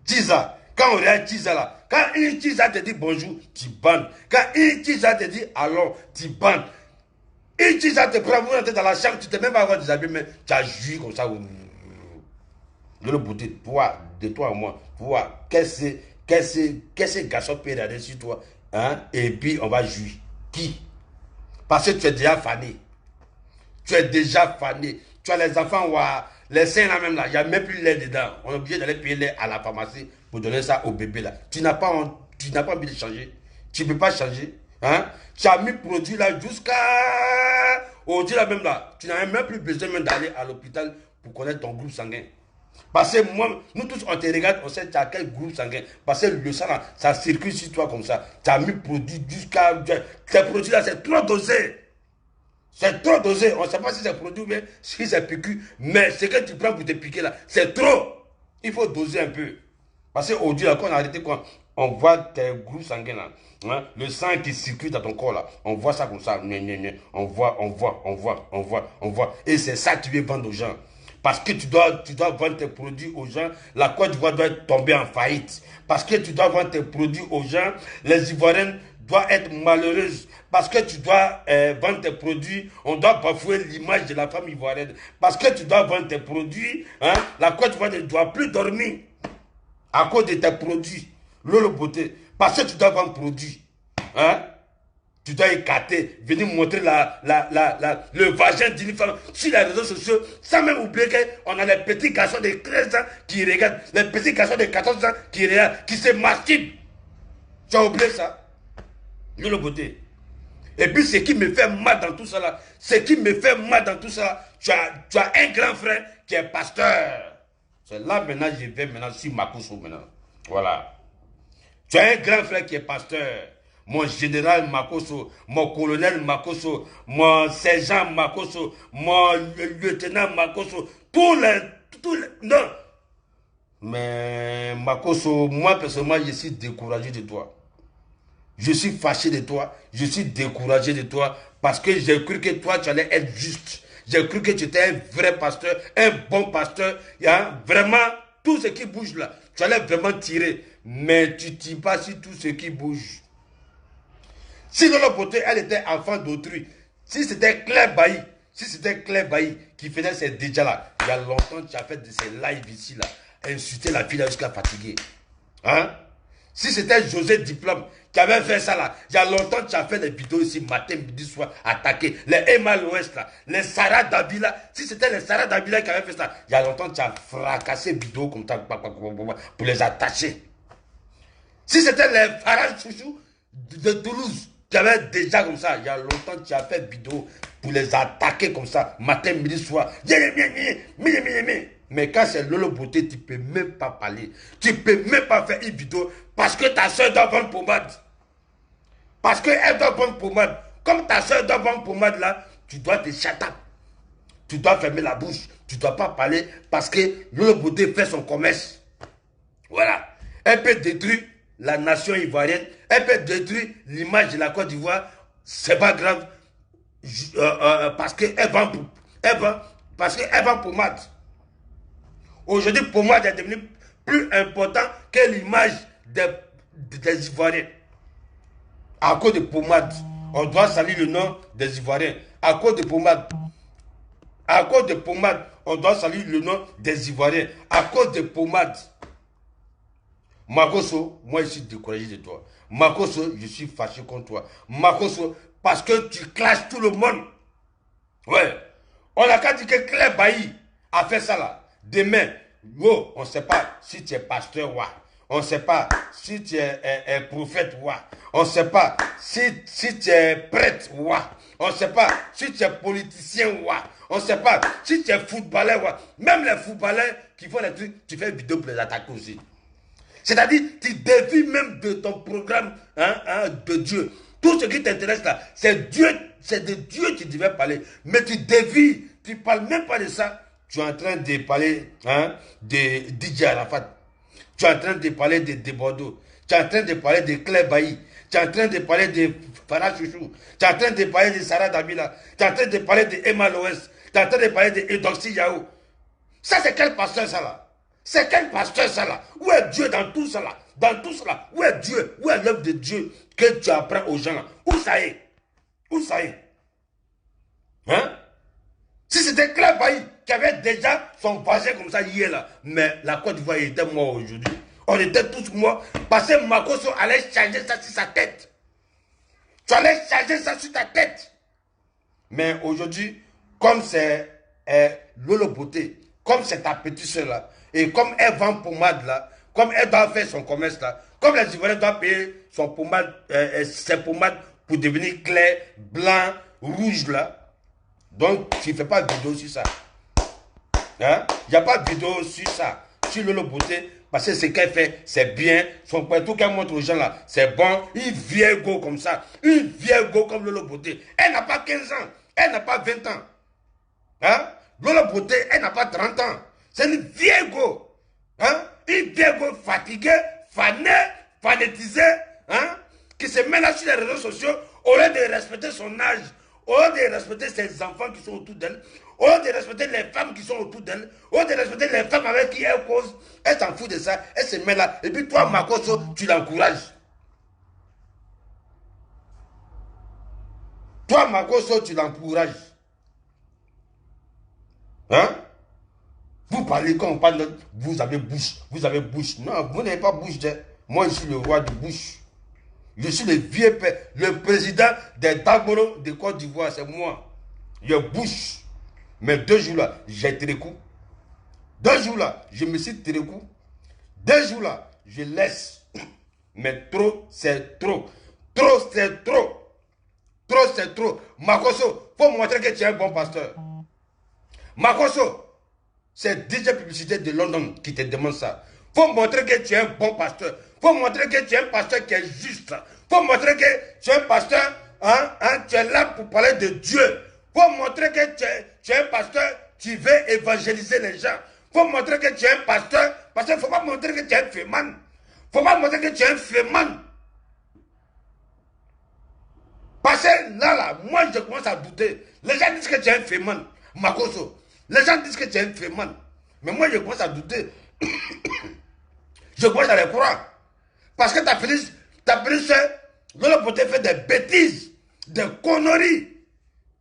Tchiza, quand on regarde Tchiza là, quand une Tchiza te dit bonjour, tu bandes. Quand une Tchiza te dit allons, tu bandes. Une Tchiza te prend, vous entrez dans la chambre, tu ne t'es même pas encore déshabillé, mais tu as joui comme ça. Lolo Beauté, toi, de toi à moi, toi, qu'est-ce que garçon peut regarder sur toi, hein? Et puis on va jouir. Qui? Parce que tu es déjà fané. Tu es déjà fané. Tu as les enfants, les seins là même là, il n'y a même plus lait dedans. On est obligé d'aller payer lait à la pharmacie pour donner ça au bébé là. Tu n'as pas envie de changer. Tu ne peux pas changer. Hein? Tu as mis produit là jusqu'à aujourd'hui là même là. Tu n'as même plus besoin même d'aller à l'hôpital pour connaître ton groupe sanguin. Parce que moi, nous tous, on te regarde, on sait tu as quel groupe sanguin. Parce que le sang, là, ça circule sur toi comme ça. Tu as mis produit jusqu'à... Ces produits-là, c'est trop dosé. C'est trop dosé. On ne sait pas si c'est produit ou bien si c'est piqûre. Mais ce que tu prends pour te piquer là, c'est trop. Il faut doser un peu. Parce qu'aujourd'hui, quand on a arrêté, quand on voit tes groupes sanguins là, hein, le sang qui circule dans ton corps là, on voit ça comme ça. On voit. Et c'est ça que tu veux vendre aux gens. Parce que tu dois vendre tes produits aux gens, la Côte d'Ivoire doit tomber en faillite. Parce que tu dois vendre tes produits aux gens, les Ivoiriennes doivent être malheureuses. Parce que tu dois vendre tes produits, on doit bafouer l'image de la femme ivoirienne. Parce que tu dois vendre tes produits, hein, la Côte d'Ivoire ne doit plus dormir à cause de tes produits. Lolo Beauté, parce que tu dois vendre produits. Hein? Tu dois écarter, venir montrer le vagin d'une femme sur les réseaux sociaux, sans même oublier qu'on a les petits garçons de 13 ans qui regardent, les petits garçons de 14 ans qui regardent, qui se masturbent. Tu as oublié ça? Lolo Beauté. Et puis ce qui me fait mal dans tout ça là, tu as un grand frère qui est pasteur. C'est là maintenant, je vais maintenant sur Makosso maintenant. Voilà. Tu as un grand frère qui est pasteur. Mon général Makosso, mon colonel Makosso, mon sergent Makosso, mon lieutenant Makosso, tous les... Non. Mais Makosso, moi personnellement, je suis découragé de toi. Je suis fâché de toi. Je suis découragé de toi parce que j'ai cru que toi, tu allais être juste. J'ai cru que tu étais un vrai pasteur, un bon pasteur. Hein? Vraiment, tout ce qui bouge là, tu allais vraiment tirer. Mais tu ne tires pas sur tout ce qui bouge. Si Lolo Beauté, elle était enfant d'autrui, si c'était Claire Bailly qui faisait ces déjà là, il y a longtemps tu as fait de ces lives ici là, insulter la fille là jusqu'à fatiguer. Hein? Si c'était José Diplôme qui avait fait ça là, il y a longtemps tu as fait des vidéos ici, matin, midi, soir, attaquer les Emma l'Ouest là, les Sarah Dabila. Si c'était les Sarah Dabila qui avaient fait ça, il y a longtemps tu as fracassé vidéos comme ça pour les attacher. Si c'était les Farage Chouchou de Toulouse, tu avais déjà comme ça, il y a longtemps tu as fait vidéo pour les attaquer comme ça, matin, midi, soir. Mais quand c'est Lolo Beauté, tu ne peux même pas parler. Tu ne peux même pas faire une vidéo parce que ta soeur doit vendre pommade. Parce qu'elle doit vendre pommade. Comme ta soeur doit vendre pommade là, tu dois te shut up. Tu dois fermer la bouche. Tu ne dois pas parler parce que Lolo Beauté fait son commerce. Voilà. Elle peut détruire la nation ivoirienne. Elle peut détruire l'image de la Côte d'Ivoire. C'est pas grave. Parce qu'elle vend pommade. Aujourd'hui, pommade est devenu plus important que l'image des Ivoiriens. À cause de pommade, on doit saluer le nom des Ivoiriens. À cause de pommade, on doit saluer le nom des Ivoiriens. À cause de pommade. Makosso, moi je suis découragé de toi. Makosso, je suis fâché contre toi. Makosso, parce que tu clashes tout le monde. Ouais. On a qu'à dire que Claire Bailly a fait ça là. Demain, on ne sait pas si tu es pasteur, ouais. On ne sait pas si tu es prophète, ouais. On ne sait pas si tu es prêtre, ouais. On ne sait pas si tu es politicien, ouais. On ne sait pas si tu es footballeur, ouais. Même les footballeurs qui font les trucs, tu fais une vidéo pour les attaquer aussi. C'est-à-dire, tu dévies même de ton programme de Dieu. Tout ce qui t'intéresse là, c'est Dieu, c'est de Dieu que tu devais parler. Mais tu dévies, tu ne parles même pas de ça. tu es en train de parler de DJ Arafat. Tu es en train de parler de Bordeaux. Tu es en train de parler de Claire Bailly. Tu es en train de parler de Farah Chouchou. Tu es en train de parler de Sarah Dabila. Tu es en train de parler de Emma Loès. Tu es en train de parler de Edoxy Yahou. Ça, c'est quel pasteur, ça là? C'est quel pasteur, ça là? Où est Dieu dans tout ça là? Dans tout cela, où est Dieu? Où est l'œuvre de Dieu que tu apprends aux gens là? Où ça est? Où ça est? Hein? Si c'était Claire Bailly qui avait déjà son voisin comme ça hier là, mais la Côte d'Ivoire était morte aujourd'hui. On était tous morts parce que Makosso allait changer ça sur sa tête. Tu allais changer ça sur ta tête. Mais aujourd'hui, comme c'est Lolo Beauté, comme c'est ta petite soeur là, et comme elle vend pommade là, comme elle doit faire son commerce là, comme les Ivoiriens doivent payer son pommade, ses pommades pour devenir clair, blanc, rouge là. Donc, tu ne fais pas de vidéo sur ça. Hein? Il n'y a pas de vidéo sur ça. Sur Lolo Beauté, parce que ce qu'elle fait, c'est bien. Son tout qu'elle montre aux gens là, c'est bon. Une vieille go comme ça. Une vieille go comme Lolo Beauté. Elle n'a pas 15 ans. Elle n'a pas 20 ans. Hein? Lolo Beauté, elle n'a pas 30 ans. C'est une vieille go. Hein? Une vieille go fatiguée, fanée, fanatisée. Hein? Qui se met là sur les réseaux sociaux au lieu de respecter son âge. Au lieu de respecter ses enfants qui sont autour d'elle, au lieu de respecter les femmes qui sont autour d'elle, au lieu de respecter les femmes avec qui elle cause, elle s'en fout de ça, elle se met là. Et puis toi, Makosso, tu l'encourages. Toi, Makosso, tu l'encourages. Hein? Vous parlez quand on parle de... Vous avez bouche, vous avez bouche. Non, vous n'avez pas bouche. Moi, je suis le roi de bouche. Je suis le vieux père, le président des Dagoro de Côte d'Ivoire, c'est moi. Je bouche. Mais 2 jours là, j'ai Térékou. 2 jours là, je me suis Térékou. 2 jours là, je laisse. Mais trop, c'est trop. Trop, c'est trop. Trop, c'est trop. Makosso, il faut montrer que tu es un bon pasteur. Makosso, c'est DJ Publicité de London qui te demande ça. Il faut montrer que tu es un bon pasteur. Il faut montrer que tu es un pasteur qui est juste. Il faut montrer que tu es un pasteur, tu es là pour parler de Dieu. Il faut montrer que tu es un pasteur, tu veux évangéliser les gens. Il faut montrer que tu es un pasteur, parce qu'il ne faut pas montrer que tu es un féman. Il ne faut pas montrer que tu es un féman. Parce que là, moi je commence à douter. Les gens disent que tu es un féman, Makosso. Les gens disent que tu es un féman. Mais moi je commence à douter. Je commence à les croire. Parce que ta petite soeur, Lolo Beauté fait des bêtises, des conneries.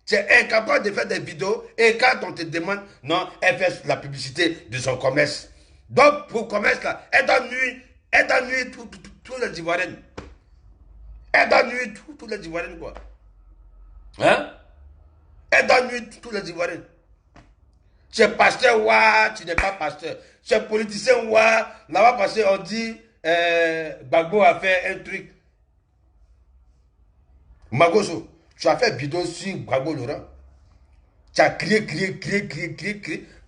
Tu es incapable de faire des vidéos et quand on te demande, non, elle fait la publicité de son commerce. Donc, pour le commerce, là, elle doit nuire tous les Ivoiriens. Elle doit nuire tous les Ivoiriens, quoi. Hein? Elle doit nuire tous les Ivoiriens. Tu es pasteur, ouah, tu n'es pas pasteur. Tu es politicien, ouah, là-bas, parce qu'on dit, Gbagbo a fait un truc. Makosso, tu as fait vidéo sur Gbagbo Laurent. Tu as crié.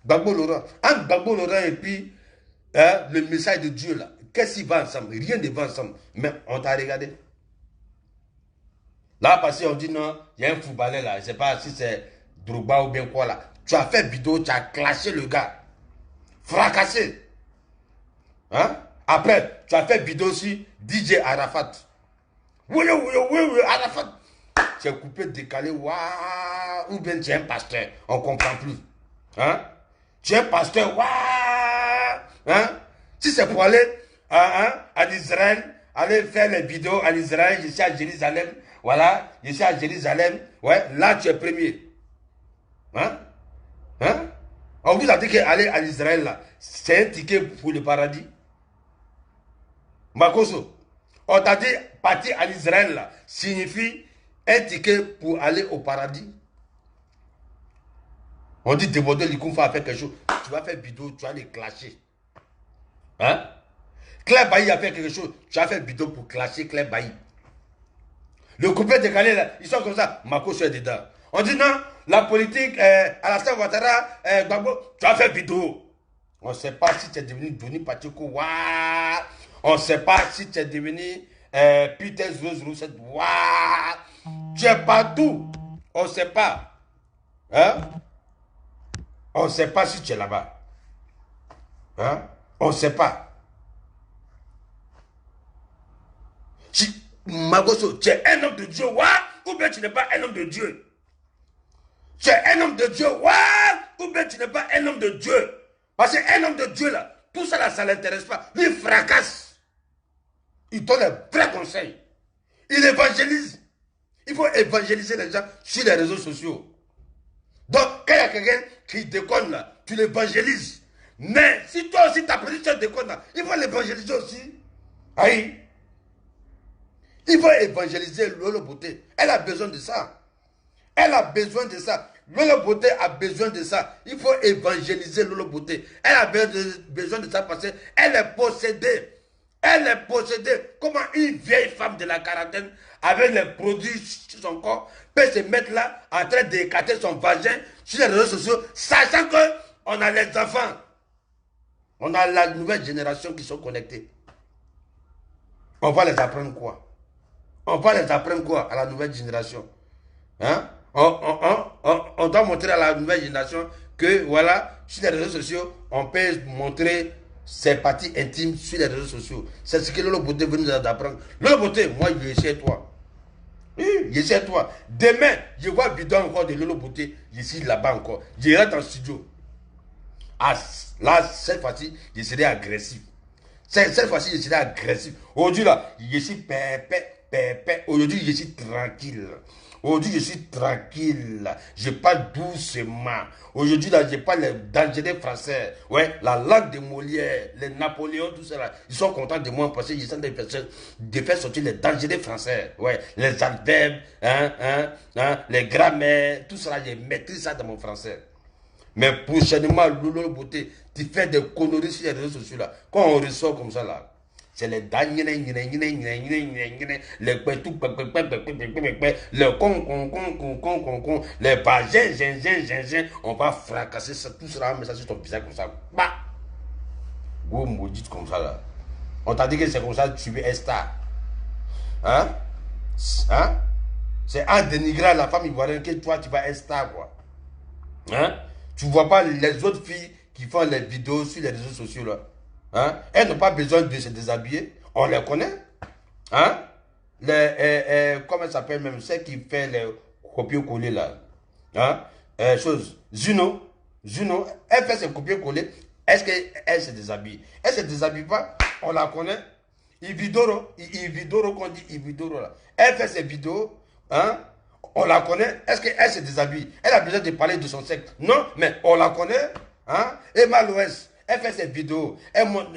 Gbagbo Laurent. Entre Gbagbo Laurent et puis le message de Dieu là, qu'est-ce qui va ensemble? Rien ne va ensemble. Mais on t'a regardé. Là, parce qu'on dit non, il y a un footballeur là, je ne sais pas si c'est Drogba ou bien quoi là. Tu as fait vidéo, tu as clashé le gars. Fracassé. Hein? Après, tu as fait vidéo sur DJ Arafat. Oui, Arafat. Tu es coupé, décalé, waouh. Ou bien tu es un pasteur, on ne comprend plus. Hein? Tu es un pasteur, waouh. Hein? Si c'est pour aller en Israël, aller faire les vidéos en Israël, je suis à Jérusalem, voilà, je suis à Jérusalem, ouais, là tu es premier. Hein? Hein? On vous a dit qu'aller en Israël, là, c'est un ticket pour le paradis. Makosso, on t'a dit partir en Israël, là, signifie un ticket pour aller au paradis. On dit déborder les coups, faire quelque chose. Tu vas faire vidéo, tu vas les clasher. Hein? Claire Bailly a fait quelque chose. Tu as fait vidéo pour clasher Claire Bailly. Le couplet décalé là, ils sont comme ça. Makosso est dedans. On dit non, la politique, Alassane Ouattara, Gbagbo, tu as fait vidéo. On ne sait pas si tu es devenu Denis Pacheko. On ne sait pas si tu es devenu Peter Zozrouset. Tu es partout. On ne sait pas. Hein? On ne sait pas si tu es là-bas. Hein? On ne sait pas. Magoso, tu es un homme de Dieu, ou bien tu n'es pas un homme de Dieu. Tu es un homme de Dieu, ou bien tu n'es pas un homme de Dieu. Parce qu'un homme de Dieu, là, tout ça, là, ça ne l'intéresse pas. Lui, il fracasse. Il donne un vrai conseil. Il évangélise. Il faut évangéliser les gens sur les réseaux sociaux. Donc, quand il y a quelqu'un qui déconne, là, tu l'évangélises. Mais si toi aussi, ta position déconne, là, il faut l'évangéliser aussi. Aïe. Il faut évangéliser Lolo Beauté. Elle a besoin de ça. Elle a besoin de ça. Lolo Beauté a besoin de ça. Il faut évangéliser Lolo Beauté. Elle a besoin de ça parce qu'elle est possédée. Elle est possédée. Comment une vieille femme de la quarantaine, avec les produits sur son corps, peut se mettre là en train d'écarter son vagin sur les réseaux sociaux, sachant qu'on a les enfants. On a la nouvelle génération qui sont connectés. On va les apprendre quoi? On va les apprendre quoi à la nouvelle génération? Hein? On doit montrer à la nouvelle génération que, voilà, sur les réseaux sociaux, on peut montrer ses parties intimes sur les réseaux sociaux. C'est ce que Lolo Beauté veut nous apprendre. Lolo Beauté, moi, je vais chez toi. Oui, je sais toi. Demain, je vois vidéo encore de Lolo Beauté. Je suis là-bas encore. Je rentre en studio. Ah, là, cette fois-ci, je serai agressif. Cette fois-ci, je serai agressif. Aujourd'hui, là, je suis pépé. Aujourd'hui, je suis tranquille. Aujourd'hui, je suis tranquille. Je parle doucement. Aujourd'hui, là, je parle les dangereux français. Ouais, la langue de Molière, les Napoléons, tout ça là. Ils sont contents de moi parce que je sens de faire sortir les dangereux français. Ouais, les adverbes, les grammaires, tout ça là, je maîtrise ça dans mon français. Mais prochainement, Lolo Beauté, tu fais des conneries sur les réseaux sociaux là. Quand on ressort comme ça là, c'est les les les vagins, on va fracasser ça, tout ça, mais ça sur ton visage comme ça. Bah! Go maudit comme ça là. On t'a dit que c'est comme ça que tu veux être star. Hein? Hein? C'est en dénigrant la femme ivoirienne que toi tu vas être star quoi. Hein? Tu vois pas les autres filles qui font les vidéos sur les réseaux sociaux là. Hein? Elles n'ont pas besoin de se déshabiller. On les connaît. Hein? Comment elle s'appelle même? Celle qui fait les copier-coller là. Hein? Juno, elle fait ses copier-coller. Est-ce qu'elle se déshabille? Elle se déshabille pas. On la connaît. Ividoro qu'on dit Ividoro là. Elle fait ses vidéos. Hein? On la connaît. Est-ce qu'elle se déshabille? Elle a besoin de parler de son sexe. Non, mais on la connaît. Hein? Emma Loès, elle fait ses vidéos. Elle montre,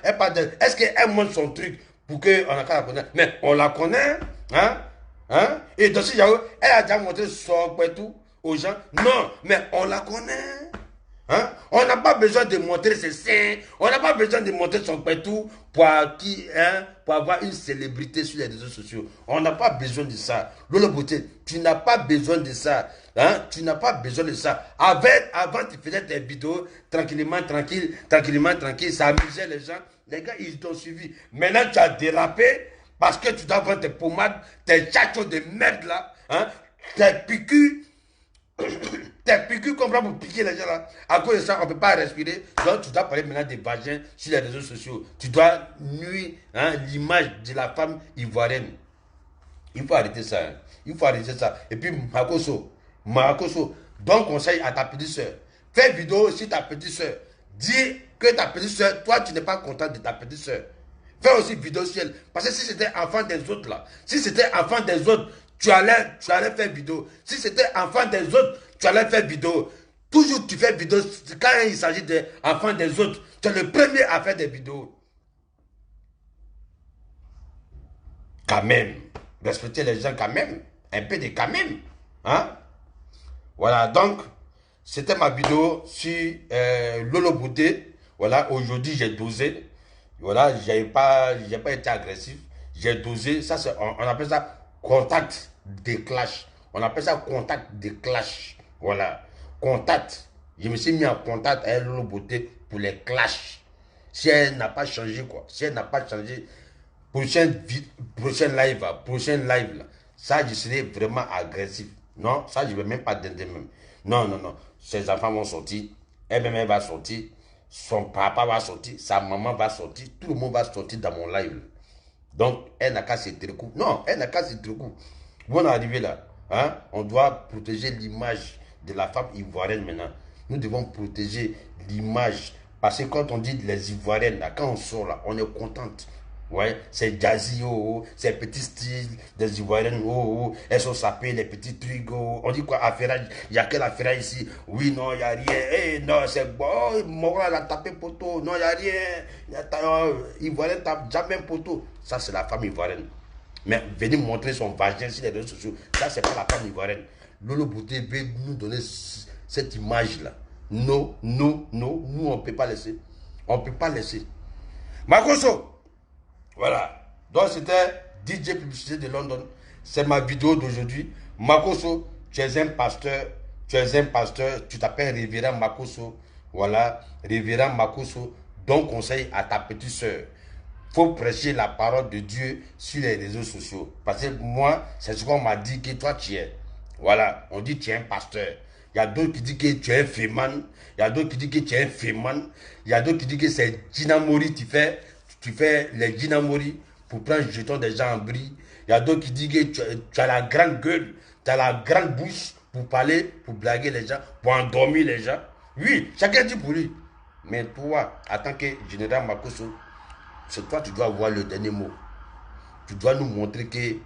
elle parle de. Est-ce qu'elle montre son truc pour qu'on a qu'à la connaître? Mais on la connaît. Hein? Hein? Et dans ce Yahoo, elle a déjà montré son tout aux gens. Non, mais on la connaît. Hein? On n'a pas besoin de montrer ses seins. On n'a pas besoin de montrer son pétou pour avoir une célébrité sur les réseaux sociaux. On n'a pas besoin de ça. Lolo Beauté, tu n'as pas besoin de ça. Hein? Tu n'as pas besoin de ça. Avant, tu faisais tes vidéos tranquillement, tranquille. Ça amusait les gens. Les gars, ils t'ont suivi. Maintenant, tu as dérapé parce que tu dois vendre tes pommades, tes tchachos de merde là. Hein? Tes piqûres. T'es piqûres comme ça pour piquer les gens là. À cause de ça, on ne peut pas respirer. Donc, tu dois parler maintenant des vagins sur les réseaux sociaux. Tu dois nuire l'image de la femme ivoirienne. Il faut arrêter ça. Hein. Il faut arrêter ça. Et puis, Makoso, donne conseil à ta petite soeur. Fais vidéo sur ta petite soeur. Dis que ta petite soeur, toi, tu n'es pas content de ta petite soeur. Fais aussi vidéo sur elle. Parce que si c'était enfant des autres là, si c'était enfant des autres, tu allais faire vidéo. Si c'était enfant des autres, tu allais faire vidéo. Toujours tu fais vidéo. Quand il s'agit d'enfants des autres, tu es le premier à faire des vidéos. Quand même. Respecter les gens quand même. Un peu de quand même. Hein? Voilà, donc, c'était ma vidéo sur Lolo Beauté. Voilà, aujourd'hui j'ai dosé. Voilà, j'ai pas été agressif. J'ai dosé. Ça, on appelle ça contact de clash. On appelle ça contact de clash. Voilà. Contact. Je me suis mis en contact avec Lolo Beauté pour les clashs. Si elle n'a pas changé, quoi. Si elle n'a pas changé, prochain live, là, ça, je serai vraiment agressif. Non, ça, je ne vais même pas donner même. Non, non, non. Ses enfants vont sortir. Elle-même, elle va sortir. Son papa va sortir. Sa maman va sortir. Tout le monde va sortir dans mon live. Donc, elle n'a qu'à se tricou. Non, elle n'a qu'à se tricou. Vous en arrivez là. Hein? On doit protéger l'image de la femme ivoirienne maintenant. Nous devons protéger l'image. Parce que quand on dit les Ivoiriennes, là, quand on sort là, on est contente. Ouais, c'est jazzy, oh, oh, c'est petit style des Ivoiriennes, oh, oh, elles sont sapées, les petits trucs, oh. On dit quoi, affairage, il n'y a que l'affairage ici. Oui, non, il n'y a rien. Eh, non, c'est bon, oh, Mora, elle a tapé poteau. Non, il n'y a rien. Ivoirienne tape jamais un poteau. Ça, c'est la femme ivoirienne. Mais venir montrer son vagin sur les réseaux sociaux, ça, c'est pas la femme ivoirienne. Lolo Bouté veut nous donner cette image-là. Non, non, non, nous, on ne peut pas laisser. On ne peut pas laisser. Makoso! Voilà. Donc c'était DJ Publicité de London. C'est ma vidéo d'aujourd'hui. Makoso, tu es un pasteur. Tu es un pasteur. Tu t'appelles Révérend Makoso. Voilà. Révérend Makoso. Donne conseil à ta petite soeur. Faut prêcher la parole de Dieu sur les réseaux sociaux. Parce que moi, c'est ce qu'on m'a dit que toi tu es. Voilà. On dit que tu es un pasteur. Il y a d'autres qui disent que tu es un féman. Il y a d'autres qui disent que tu es un féman. Il y a d'autres qui disent que c'est Djinamori tu fais les djinamori pour prendre le jeton des gens en bris. Il y a d'autres qui disent que tu as la grande gueule, tu as la grande bouche pour parler, pour blaguer les gens, pour endormir les gens. Oui, chacun dit pour lui. Mais toi, en tant que général Makoso, c'est toi qui dois avoir le dernier mot. Tu dois nous montrer que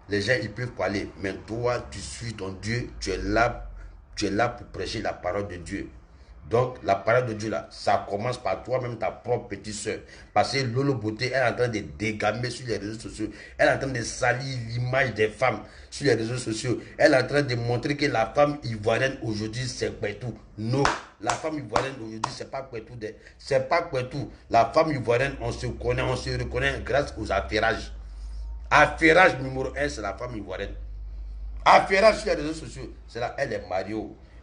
les gens ils peuvent parler. Mais toi, tu suis ton Dieu, tu es là pour prêcher la parole de Dieu. Donc, la parole de Dieu, là, ça commence par toi-même, ta propre petite soeur. Parce que Lolo Beauté, elle est en train de dégamer sur les réseaux sociaux. Elle est en train de salir l'image des femmes sur les réseaux sociaux. Elle est en train de montrer que la femme ivoirienne aujourd'hui, c'est Kouetou. Non, la femme ivoirienne aujourd'hui, c'est pas Kouetou. C'est pas Kouetou. La femme ivoirienne, on se connaît, on se reconnaît grâce aux affairages. Affairage numéro 1, c'est la femme ivoirienne. Affairage sur les réseaux sociaux, c'est là, elle est mariée.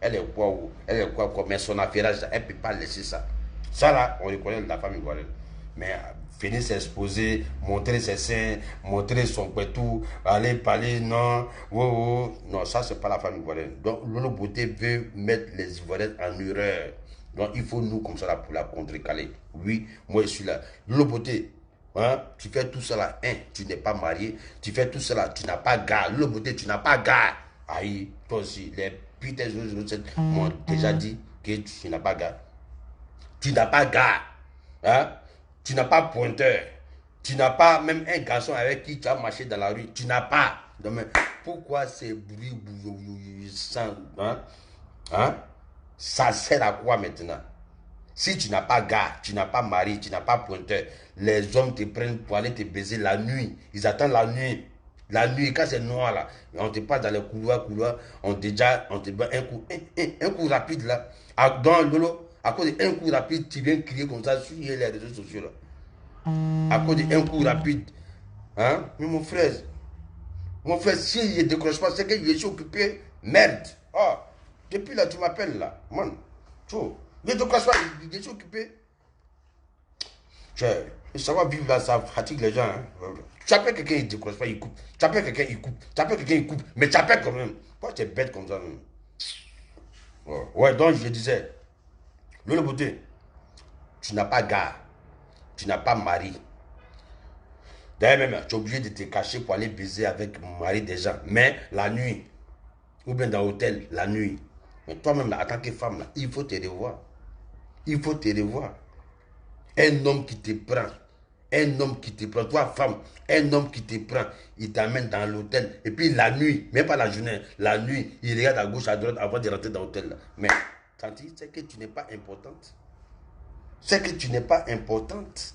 Elle est quoi, mais son affairage, elle ne peut pas laisser ça. Ça là, on reconnaît la femme ivoirienne. Mais venir s'exposer, montrer ses seins, montrer son pétou, aller parler, non, non, ça c'est pas la femme ivoirienne. Donc Lolo Beauté veut mettre les Ivoiriennes en erreur. Donc il faut nous comme ça là pour la contrecaler. Oui, moi je suis là. Lolo Beauté, hein, tu fais tout cela, hein, tu n'es pas marié, tu fais tout cela, tu n'as pas gars. Lolo Beauté, tu n'as pas gars. Aïe, toi aussi, les Peter 007 m'ont déjà dit que tu n'as pas gars. Tu n'as pas gars. Hein? Tu n'as pas pointeur. Tu n'as pas même un garçon avec qui tu as marché dans la rue. Tu n'as pas. Donc, pourquoi ces bruits sans, hein? Hein? Ça sert à quoi maintenant? Si tu n'as pas gars, tu n'as pas mari, tu n'as pas pointeur, les hommes te prennent pour aller te baiser la nuit. Ils attendent la nuit. La nuit, quand c'est noir là, on te passe dans les couloirs, on te bat un coup rapide là. Dans Lolo, à cause d'un coup rapide, tu viens crier comme ça sur les réseaux sociaux là. À cause d'un coup rapide. Hein? Mais mon frère, s'il ne décroche pas, c'est qu'il est occupé. Merde. Oh, depuis là, tu m'appelles là. Man, il ne décroche pas, il est occupé. Ça va vivre là, ça fatigue les gens. Hein. Tu appelles quelqu'un, il ne décroche pas, il coupe. Tu appelles quelqu'un, il coupe. Tu appelles quelqu'un, il coupe. Mais tu appelles quand même. Pourquoi tu es bête comme ça? Ouais, donc je disais, Lolo Beauté, tu n'as pas gars. Tu n'as pas mari. D'ailleurs même, tu es obligé de te cacher pour aller baiser avec le mari des gens. Mais la nuit, ou bien dans l'hôtel, la nuit. Mais toi-même, là, en tant que femme, là, il faut te revoir. Il faut te revoir. Un homme qui te prend. Un homme qui te prend. Toi, femme, un homme qui te prend. Il t'amène dans l'hôtel. Et puis la nuit, même pas la journée, la nuit, il regarde à gauche, à droite avant de rentrer dans l'hôtel. Mais, tanti, c'est que tu n'es pas importante. C'est que tu n'es pas importante.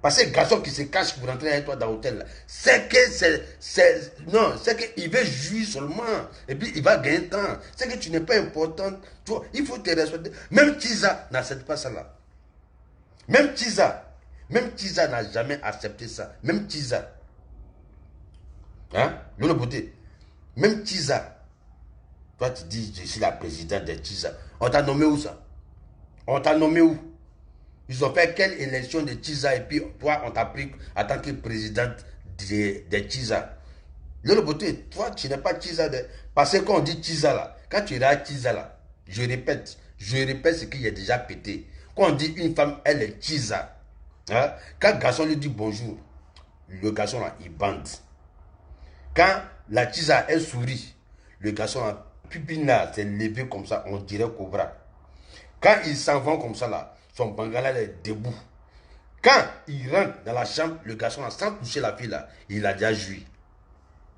Parce que le garçon qui se cache pour rentrer avec toi dans l'hôtel, c'est que non, c'est qu'il veut jouir seulement. Et puis il va gagner temps. C'est que tu n'es pas importante. Tu vois, il faut te respecter. Même Tiza n'accepte pas ça là. Même Tiza n'a jamais accepté ça. Même Tiza. Hein? Lolo Beauté. Même Tiza. Toi tu dis, je suis la présidente de Tiza. On t'a nommé où ça? On t'a nommé où? Ils ont fait quelle élection de Tiza et puis toi, on t'a pris en tant que présidente de Tiza. Lolo Beauté, toi, tu n'es pas Tiza. Parce que quand on dit Tiza là, Quand tu iras à Tisa là, je répète ce qu'il a déjà pété. Quand on dit une femme, elle est Tisa. Hein? Quand le garçon lui dit bonjour, le garçon là, il bande. Quand la Tisa, elle sourit, le garçon là, pupille s'est levé comme ça, on dirait Cobra. Quand ils s'en vont comme ça là, son bangala est debout. Quand il rentre dans la chambre, le garçon là, sans toucher la fille là, il a déjà joui.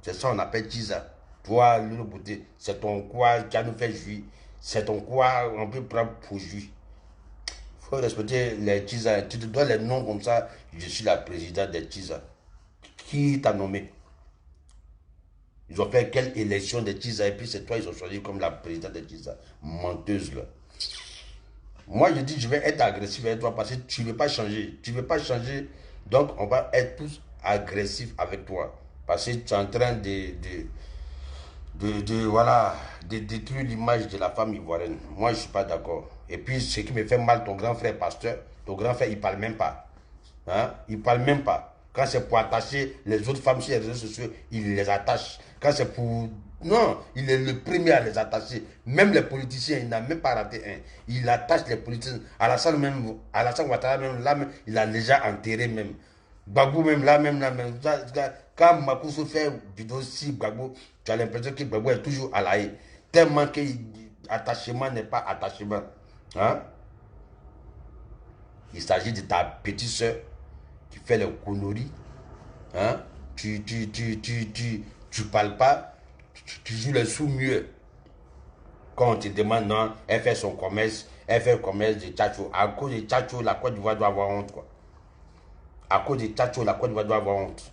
C'est ça qu'on appelle Tisa. Toi, le beauté, c'est ton quoi qui a nous fait jouir. C'est ton quoi, on peut prendre pour jouir. Il faut respecter les Tisa. Tu te dois les noms comme ça. Je suis la présidente des Tisa. Qui t'a nommé? Ils ont fait quelle élection des Tisa et puis c'est toi, ils ont choisi comme la présidente des Tisa. Menteuse là. Moi, je dis, je vais être agressif avec toi parce que tu ne veux pas changer. Tu ne veux pas changer, donc on va être tous agressifs avec toi. Parce que tu es en train voilà, de détruire l'image de la femme ivoirienne. Moi, je ne suis pas d'accord. Et puis, ce qui me fait mal, ton grand frère pasteur, ton grand frère, il ne parle même pas. Hein? Il ne parle même pas. Quand c'est pour attacher les autres femmes sur les réseaux sociaux, il les attache. Quand c'est pour... Non, il est le premier à les attacher. Même les politiciens, il n'a même pas raté un. Il attache les politiciens. Alassane même, Alassane Ouattara même, là même, il a déjà enterré même. Gbagbo même, là même, là même. Quand Makoussou fait vidéo si Gbagbo, tu as l'impression que Gbagbo est toujours à la haie. Tellement que attachement n'est pas attachement. Hein? Il s'agit de ta petite soeur qui fait les conneries. Hein? Tu parles pas, tu joues les sous-muets. Quand on te demande, non, elle fait son commerce, elle fait le commerce de Tchacho. À cause de Tchacho, la Côte d'Ivoire doit avoir honte, quoi. À cause de Tchacho, la Côte d'Ivoire doit avoir honte.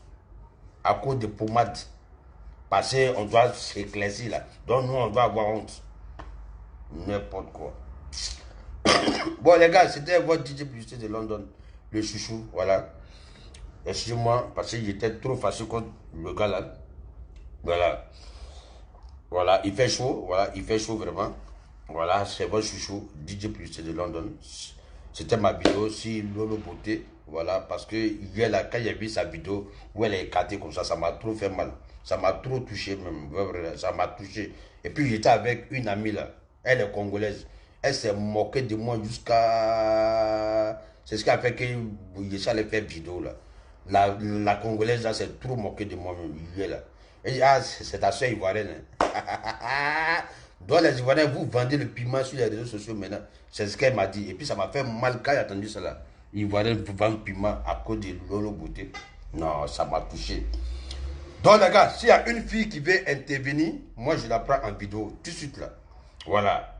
À cause de pommades. Parce qu'on doit s'éclaircir là. Donc nous, on doit avoir honte. N'importe quoi. Bon, les gars, c'était votre DJ Publicité de London. Le chouchou, voilà. Excusez-moi, parce que j'étais trop fâché contre le gars là. Voilà. Voilà, il fait chaud. Voilà, il fait chaud vraiment. Voilà, c'est votre chouchou, DJ Publicité de London. C'était ma vidéo sur Lolo Beauté. Voilà, parce que hier là, quand j'ai vu sa vidéo où elle est écartée comme ça m'a trop fait mal. Ça m'a trop touché même. Ça m'a touché. Et puis j'étais avec une amie là. Elle est congolaise. Elle s'est moquée de moi jusqu'à... C'est ce qui a fait que je allait faire vidéo là. La congolaise là s'est trop moquée de moi même hier là. Elle dit, ah, c'est ta soeur ivoirienne. Donc les Ivoiriens, vous vendez le piment sur les réseaux sociaux maintenant. C'est ce qu'elle m'a dit. Et puis ça m'a fait mal quand j'ai entendu cela. Ivoiriens vous vendent le piment à cause de Lolo Beauté. Non, ça m'a touché. Donc les gars, s'il y a une fille qui veut intervenir, moi je la prends en vidéo tout de suite là. Voilà.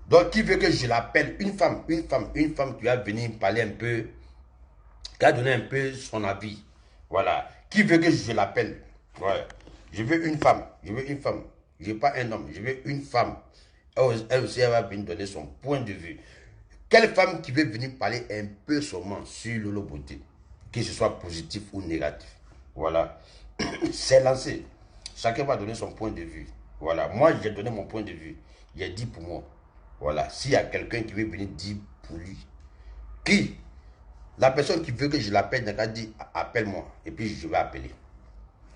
Donc qui veut que je l'appelle? Une femme qui va venir parler un peu, qui a donné un peu son avis. Voilà. Qui veut que je l'appelle? Voilà. Je veux une femme. Je veux une femme. Je veux pas un homme. Je veux une femme. Elle aussi, elle va venir donner son point de vue. Quelle femme qui veut venir parler un peu seulement sur Lolo Beauté, que ce soit positif ou négatif. Voilà. C'est lancé. Chacun va donner son point de vue. Voilà. Moi, j'ai donné mon point de vue. J'ai dit pour moi. Voilà. S'il y a quelqu'un qui veut venir dire pour lui, qui? La personne qui veut que je l'appelle, n'a qu'à dire appelle-moi. Et puis je vais appeler.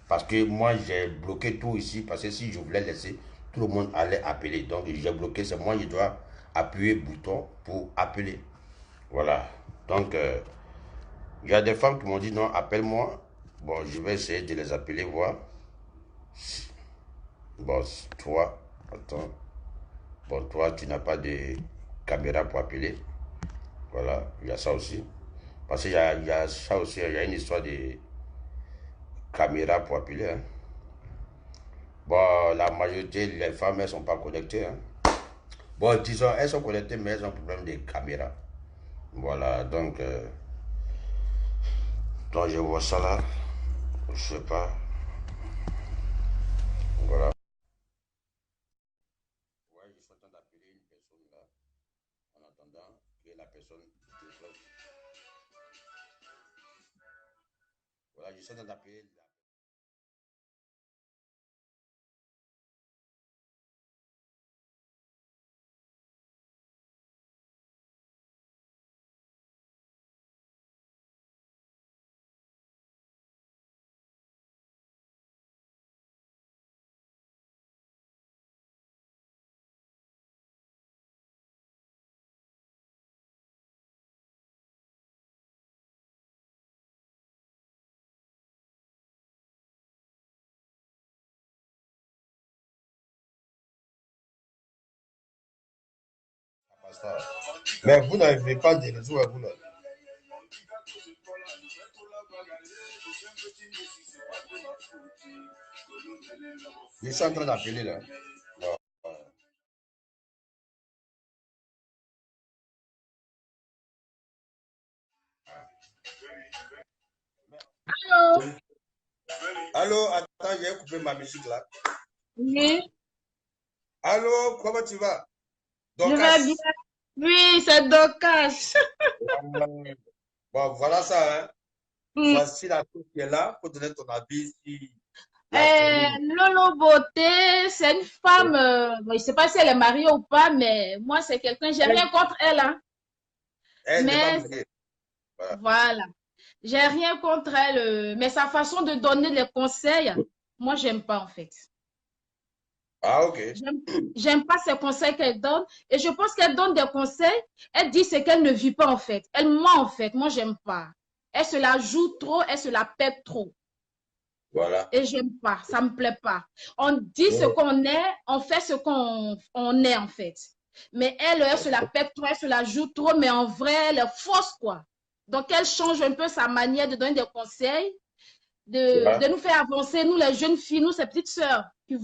Parce que moi, j'ai bloqué tout ici. Parce que si je voulais laisser, tout le monde allait appeler. Donc, j'ai bloqué. C'est moi, je dois appuyer le bouton pour appeler. Voilà. Donc, il y a des femmes qui m'ont dit non, appelle-moi. Bon, je vais essayer de les appeler, voir. Bon, toi, attends. Bon, toi, tu n'as pas de caméra pour appeler. Voilà, il y a ça aussi. Parce qu'il y a ça aussi, il y a une histoire de caméra pour appeler. Hein. Bon, la majorité des femmes, elles ne sont pas connectées. Hein. Bon, disons, elles sont connectées, mais elles ont un problème de caméra. Voilà, donc je vois ça là. Je sais pas. Voilà. Ouais, je suis en train d'appeler une personne là. En attendant que la personne décroche. Voilà, je suis en train d'appeler. ça. Mais vous n'avez pas de réseau à vous là. Je suis en train d'appeler là. Ah.
Allô?
Allô, attends, j'ai coupé ma musique là.
Oui,
Allô, comment tu vas?
je vais bien.
Dorcas.
Oui, c'est Dokash.
Bon, voilà ça, hein.
Hmm.
Voici la chose qui est là pour donner ton avis sur la famille.
Lolo Beauté, c'est une femme, bon, je ne sais pas si elle est mariée ou pas, mais moi, c'est quelqu'un, j'ai
Elle,
rien contre elle, hein,
elle n'est pas
mais
mariée. Voilà.
voilà, j'ai rien contre elle, mais sa façon de donner les conseils, moi, j'aime pas, en fait.
Ah, ok.
J'aime, j'aime pas ces conseils qu'elle donne, et je pense qu'elle donne des conseils, elle dit ce qu'elle ne vit pas, en fait. Elle ment, en fait, moi, j'aime pas. Elle se la joue trop, elle se la pète trop.
Voilà.
Et j'aime pas, ça me plaît pas. On dit ce
Ouais.
qu'on est, on fait ce qu'on est en fait. Mais elle se la pète trop, elle se la joue trop, mais en vrai, elle est fausse quoi. Donc elle change un peu sa manière de donner des conseils, de
Voilà.
nous faire avancer, nous les jeunes filles, nous ces petites sœurs, qui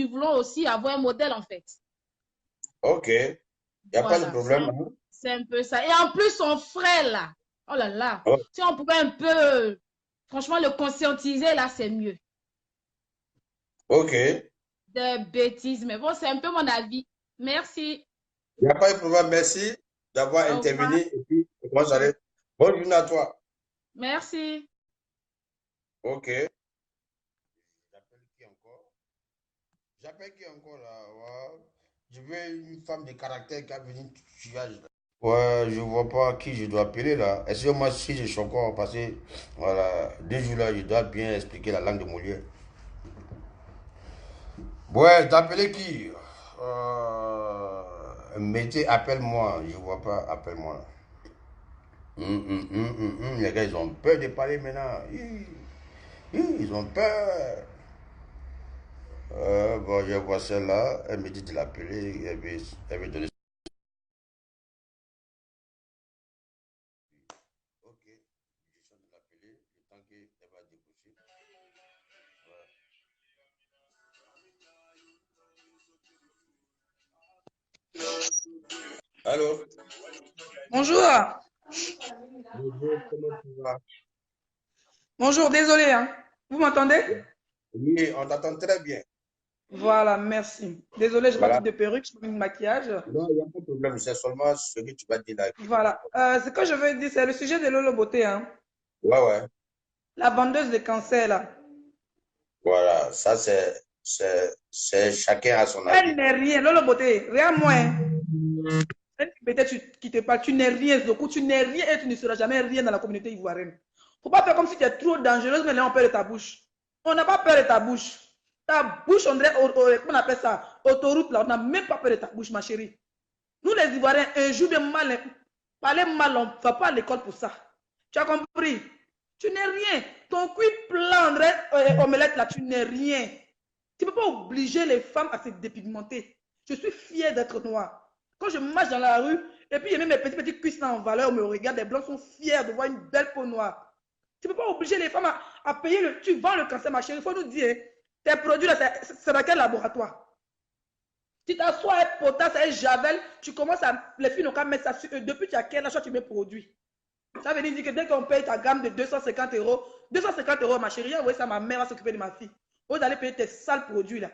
voulons aussi avoir un modèle en fait.
Ok. Il n'y a pas de
Voilà,
problème, hein?
c'est un peu ça. Et en plus, son frère là, oh là là,
Oh,
si on pouvait un peu, franchement, le conscientiser là, c'est mieux.
ok. Il
Des bêtises, mais bon, c'est un peu mon avis. Merci.
n'y a pas de problème. Merci d'avoir
Au revoir.
intervenu. Et puis, moi, j'allais. Bonne journée à toi.
Merci.
Ok. J'appelle qui encore? J'appelle qui encore là? Ouais. Je veux une femme de caractère qui a venu tuage là. Ouais, je vois pas qui je dois appeler là. Est-ce que moi, si je suis encore passé, voilà, 2 jours là, je dois bien expliquer la langue de Molière. Ouais, t'appelais qui? Mettez, appelle-moi. Je vois pas, appelle-moi. Les gars, ils ont peur de parler maintenant. Ils ont peur. Bon, je vois celle-là. Elle me dit de l'appeler. Elle veut donner. Ok. Je suis en train de l'appeler. Le temps qu'elle va décrocher. Allô?
Bonjour.
Bonjour, comment tu vas?
Bonjour, désolé, hein. Vous m'entendez?
Oui, on t'entend très bien.
Voilà, merci. Désolé, j'ai pas pris
Voilà.
de perruque, j'ai pas mis de maquillage.
Non, il n'y a pas de problème. C'est seulement ce que tu vas dire là.
Voilà. Ce que je veux dire, c'est le sujet de Lolo Beauté, hein.
Ouais, ouais.
La vendeuse de cancer, là.
Voilà. Ça, c'est chacun à son
Elle
avis.
n'est rien. Lolo Beauté, rien moins, hein. Peut-être qui te parle, tu n'es rien, Zoku, tu n'es rien et tu ne seras jamais rien dans la communauté ivoirienne. Faut pas faire comme si tu es trop dangereuse, mais là, on peur de ta bouche. On n'a pas peur de ta bouche. Ta bouche, on dirait, comment on appelle ça? Autoroute, là, on n'a même pas peur de ta bouche, ma chérie. Nous, les Ivoiriens, un jour de mal, parler mal, on ne va pas à l'école pour ça. Tu as compris? Tu n'es rien. Ton cuir plat, omelette, là, tu n'es rien. Tu ne peux pas obliger les femmes à se dépigmenter. Je suis fière d'être noire. Quand je marche dans la rue, et puis j'ai mis mes petits cuisses en valeur, on me regarde, les blancs sont fiers de voir une belle peau noire. Tu ne peux pas obliger les femmes à payer le. Tu vends le cancer, ma chérie. Il faut nous dire, tes produits là, c'est dans quel laboratoire? Tu t'assois un potasse, un javel, tu commences à. Les filles n'ont qu'à mettre ça sur eux. Depuis tu as quel achat tu mets produit? Ça veut dire que dès qu'on paye ta gamme de 250 euros, 250 euros, ma chérie, envoyez ça, ma mère va s'occuper de ma fille. Vous allez payer tes sales produits là.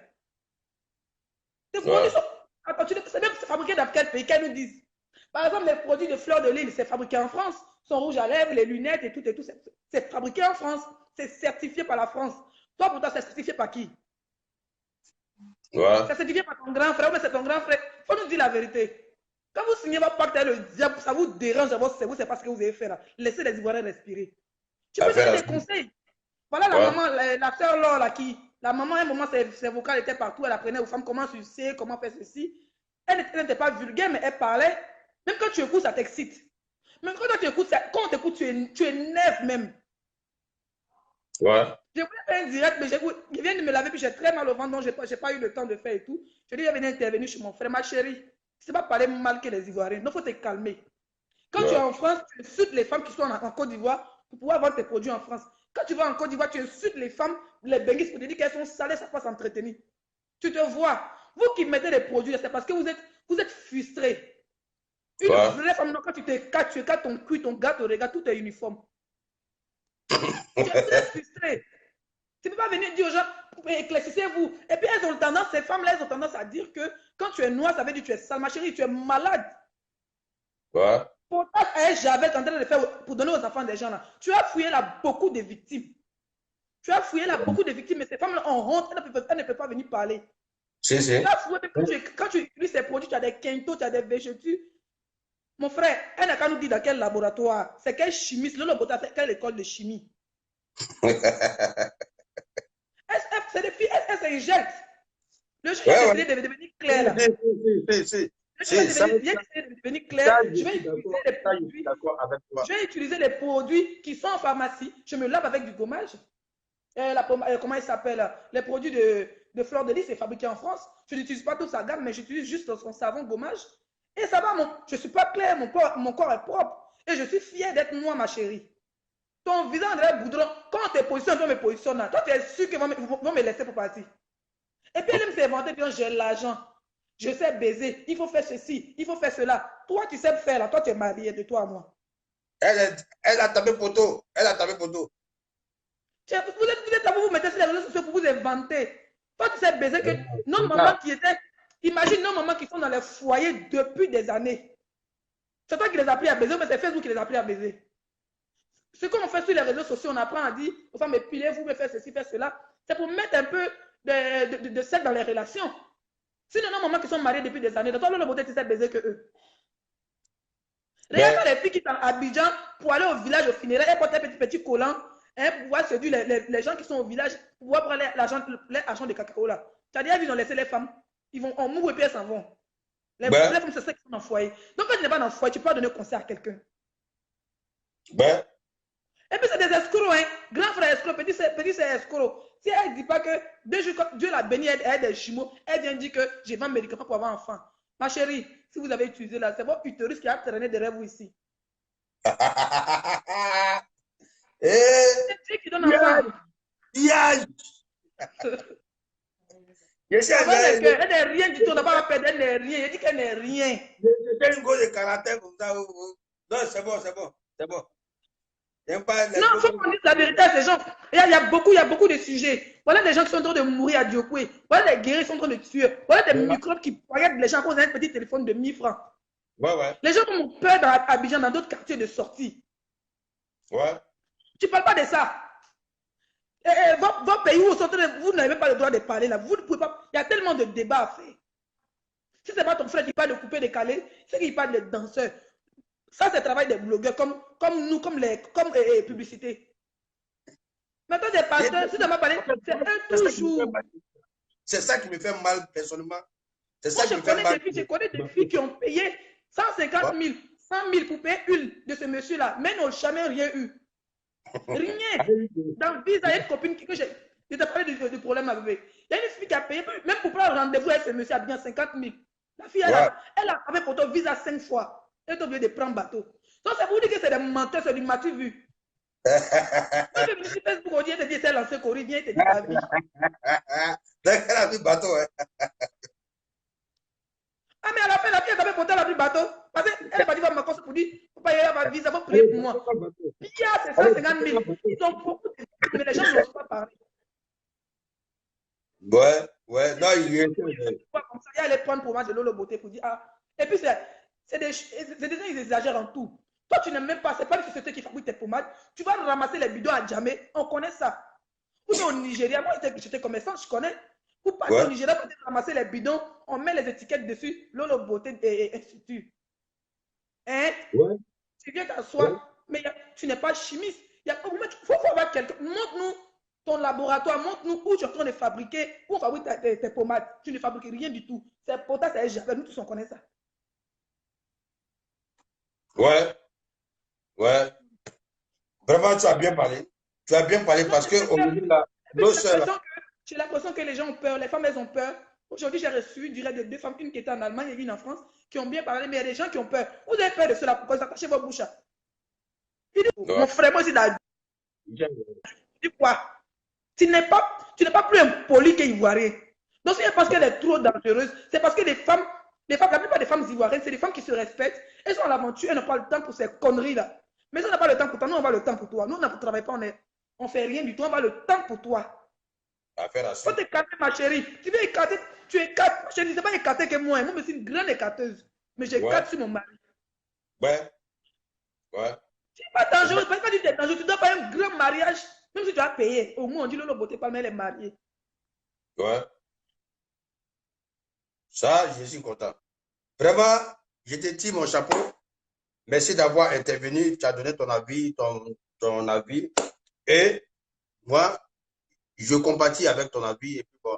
Tes produits
Ouais.
sont. Attends, tu sais même c'est fabriqué dans quel pays? Qu'elles nous disent. Par exemple, les produits de fleurs de lys, c'est fabriqué en France. Son rouge à lèvres, les lunettes et tout, c'est fabriqué en France. C'est certifié par la France. Toi, pourtant, c'est certifié par qui?
Ouais.
C'est certifié par ton grand frère, mais c'est ton grand frère. Il faut nous dire la vérité. Quand vous signez votre pacte avec le diable, ça vous dérange dans votre cerveau, c'est pas ce que vous avez fait là. Laissez les Ivoiriens respirer. Tu peux
Affaire
donner
à
des
suivre.
conseils. Voilà la
Ouais.
maman, la soeur Laure là qui. La maman, à un moment, ses vocales étaient partout. Elle apprenait aux femmes comment sucer, comment faire ceci. Elle n'était pas vulgaire, mais elle parlait. Même quand tu écoutes, ça t'excite. Même quand tu écoutes, quand tu écoutes, tu énerves même.
Ouais.
Je voulais faire un direct, mais je viens de me laver, puis j'ai très mal au ventre, donc je n'ai pas eu le temps de faire et tout. Je dis, je venais intervenir chez mon frère, ma chérie. C'est pas parler mal que les Ivoiriens. Non, il faut te calmer. Quand tu es en France, tu insultes les femmes qui sont en Côte d'Ivoire pour pouvoir vendre tes produits en France. Quand tu vas en Côte d'Ivoire, tu insultes les femmes, les benguistes, pour te dire qu'elles sont salées, ça passe s'entretenir. Tu te vois. Vous qui mettez les produits, c'est parce que vous êtes frustrés. Une vraie femme, quand tu écartes ton cul, ton gars, ton regard, tout est uniforme. Tu es très frustré. Tu ne peux pas venir dire aux gens, éclaircissez-vous. Et puis elles ont tendance, ces femmes-là, elles ont tendance à dire que quand tu es noir, ça veut dire que tu es sale. Ma chérie, tu es malade.
Ouais.
Pourtant, j'avais en train de le faire pour donner aux enfants des gens là. Tu as fouillé là beaucoup de victimes. Tu as fouillé là beaucoup de victimes, mais ces femmes-là, on rentre, elles ne peuvent pas venir parler.
Si.
Tu as fouillé, quand tu utilises ces produits, tu as des quintos, tu as des végétus. Mon frère, elle n'a qu'à nous dire dans quel laboratoire. C'est quel chimiste, le laboratoire, c'est quelle école de chimie. C'est des filles, elles s'injectent. Le chien est essayé de devenir clair là. Je vais utiliser les produits qui sont en pharmacie. Je me lave avec du gommage. Comment il s'appelle? Les produits de fleur de lys, c'est fabriqué en France. Je n'utilise pas toute sa gamme, mais j'utilise juste son savon gommage. Et ça va, je ne suis pas clair, mon corps est propre. Et je suis fière d'être moi, ma chérie. Ton visage est boudron. Quand tu es positionné, toi me positionnes là. Toi, tu es sûr qu'ils vont me laisser pour partir. Et puis, elle aime s'inventer, puis j'ai l'argent. Je sais baiser, il faut faire ceci, il faut faire cela. Toi, tu sais faire là, toi, tu es marié de toi à moi.
Elle a tapé poteau. Elle a tapé poteau.
Vous êtes là, vous mettez sur les réseaux sociaux pour vous inventer. Toi, tu sais baiser que nos mamans qui étaient. Imagine nos mamans qui sont dans les foyers depuis des années. C'est toi qui les as appris à baiser, mais c'est Facebook qui les a appris à baiser. Ce qu'on fait sur les réseaux sociaux, on apprend à dire aux femmes, épilez-vous, me faire ceci, faire cela. C'est pour mettre un peu de sexe dans les relations. Sinon, nos mamans qui sont mariées depuis des années, dans toi, le beauté, tu sais baiser que eux. Regarde les filles qui sont à Abidjan pour aller au village au funérailles, elles portent un petit collant pour pouvoir séduire les gens qui sont au village, pour pouvoir prendre l'argent de cacao là. Tu as déjà vu, ils ont laissé les femmes. Ils vont en mourir et puis elles s'en vont. Les femmes, c'est ça qui sont dans le foyer. Donc, quand tu n'es pas dans le foyer, tu peux pas donner conseil à quelqu'un. Et puis, c'est des escrocs, hein. Grand frère escroc, petit c'est escroc. Si elle ne dit pas que Dieu l'a béni, elle a des jumeaux, elle vient dire que je vends médicaments pour avoir un enfant. Ma chérie, si vous avez utilisé là, c'est votre utérus qui a traîné derrière vous ici. C'est Dieu qui donne enfant. Elle n'est rien du tout, on n'a pas perdre, elle n'est rien. Elle dit qu'elle n'est rien.
C'est une de caractère comme ça. Non, c'est bon, c'est bon, c'est bon.
Non, il faut qu'on dise la vérité à ces gens. Il y a beaucoup de sujets. Voilà des gens qui sont en train de mourir à Diokoué. Voilà des guerriers qui sont en train de tuer. Voilà des microbes qui poignardent les gens à cause d'un petit téléphone de 1000 francs. Les gens ont peur dans Abidjan, dans d'autres quartiers de sortie. Tu ne parles pas de ça. Vos pays où vous n'avez pas le droit de parler là. Vous ne pouvez pas. Il y a tellement de débats à faire. Si ce n'est pas ton frère qui parle de couper, de caler, c'est qu'il parle de danseurs. Ça, c'est le travail des blogueurs comme nous, comme publicités. Maintenant, des pasteurs, si tu m'as parlé, c'est un toujours.
C'est ça qui me fait mal, personnellement.
Je connais des filles qui ont payé 150 000, 100 000 pour payer une de ce monsieur-là, mais n'ont jamais rien eu. Rien. Dans 10 ans, il y a une copine que je t'ai parlé du problème avec elle. Il y a une fille qui a payé, même pour prendre rendez-vous avec ce monsieur, a bien 50 000. La fille, elle a fait pour ton visa 5 fois. Elle est obligée de prendre bateau. Donc, c'est pour dire que c'est des menteurs, c'est du matu vu. Quand je me suis Facebook, on dit, elle te dit, c'est lancé Corée, viens, te dit ta vie.
Donc, elle a pris bateau, hein.
Ah, mais à la fin, la fille, elle avait porté la pris bateau. Parce qu'elle va dire, ma cause pour dire, papa, il va visa, va prier pour moi. Pia, c'est 150 000. Ils ont beaucoup de mais les gens ne sont pas parlé.
Ouais, non, il y a.
Comme ça, il allait prendre pour moi de l'eau, le beauté pour dire, ah. Et puis, c'est des gens, ils exagèrent en tout. Toi, tu n'aimes même pas, c'est pas une société qui fabrique tes pommades. Tu vas ramasser les bidons à Djamé, on connaît ça. Ou au Nigeria, moi, j'étais commerçant, je connais. Vous partez au Nigeria, vous ramasser les bidons, on met les étiquettes dessus, l'eau, beauté et institut. Hein? Tu viens t'asseoir, mais tu n'es pas chimiste. Il faut avoir quelqu'un. Montre-nous ton laboratoire, montre-nous où tu es en train de fabriquer, où on fabrique tes pommades. Tu ne fabriques rien du tout. C'est potasse, c'est javel, nous tous on connaît ça.
Ouais. Vraiment, tu as bien parlé. Tu as bien parlé parce que aujourd'hui,
j'ai l'impression que les gens ont peur, les femmes, elles ont peur. Aujourd'hui, j'ai reçu, je dirais, de 2 femmes, une qui était en Allemagne et une en France, qui ont bien parlé, mais il y a des gens qui ont peur. Vous avez peur de cela, pourquoi vous attachez votre bouche? Il dit, mon frère, moi aussi, dis quoi? Tu n'es pas plus impoli qu'Ivoirien. Donc, c'est parce qu'elle est trop dangereuse. C'est parce que les femmes, la plupart des femmes ivoiriennes, c'est des femmes qui se respectent. Elles sont à l'aventure, elles n'ont pas le temps pour ces conneries-là. Mais si on n'a pas le temps pour toi, nous, on va le temps pour toi. Nous, on ne travaille pas, on ne fait rien du tout, on va le temps pour toi. Faut t'écarter, ma chérie. Tu veux écarter, tu écartes. Ma chérie, je ne sais pas écarter que moi. Moi, je suis une grande écarteuse. Mais j'écarte sur mon mari.
Ouais.
Tu n'es pas dangereux. Pas dire que tu es dangereux. Tu dois faire un grand mariage. Même si tu as payé. Au moins, on dit Lolo Beauté, pas mais elle est mariée.
Ouais. Ça, je suis content. Vraiment, je te tire mon chapeau. Merci d'avoir intervenu. Tu as donné ton avis, ton avis. Et moi, je compatis avec ton avis. Et puis bon,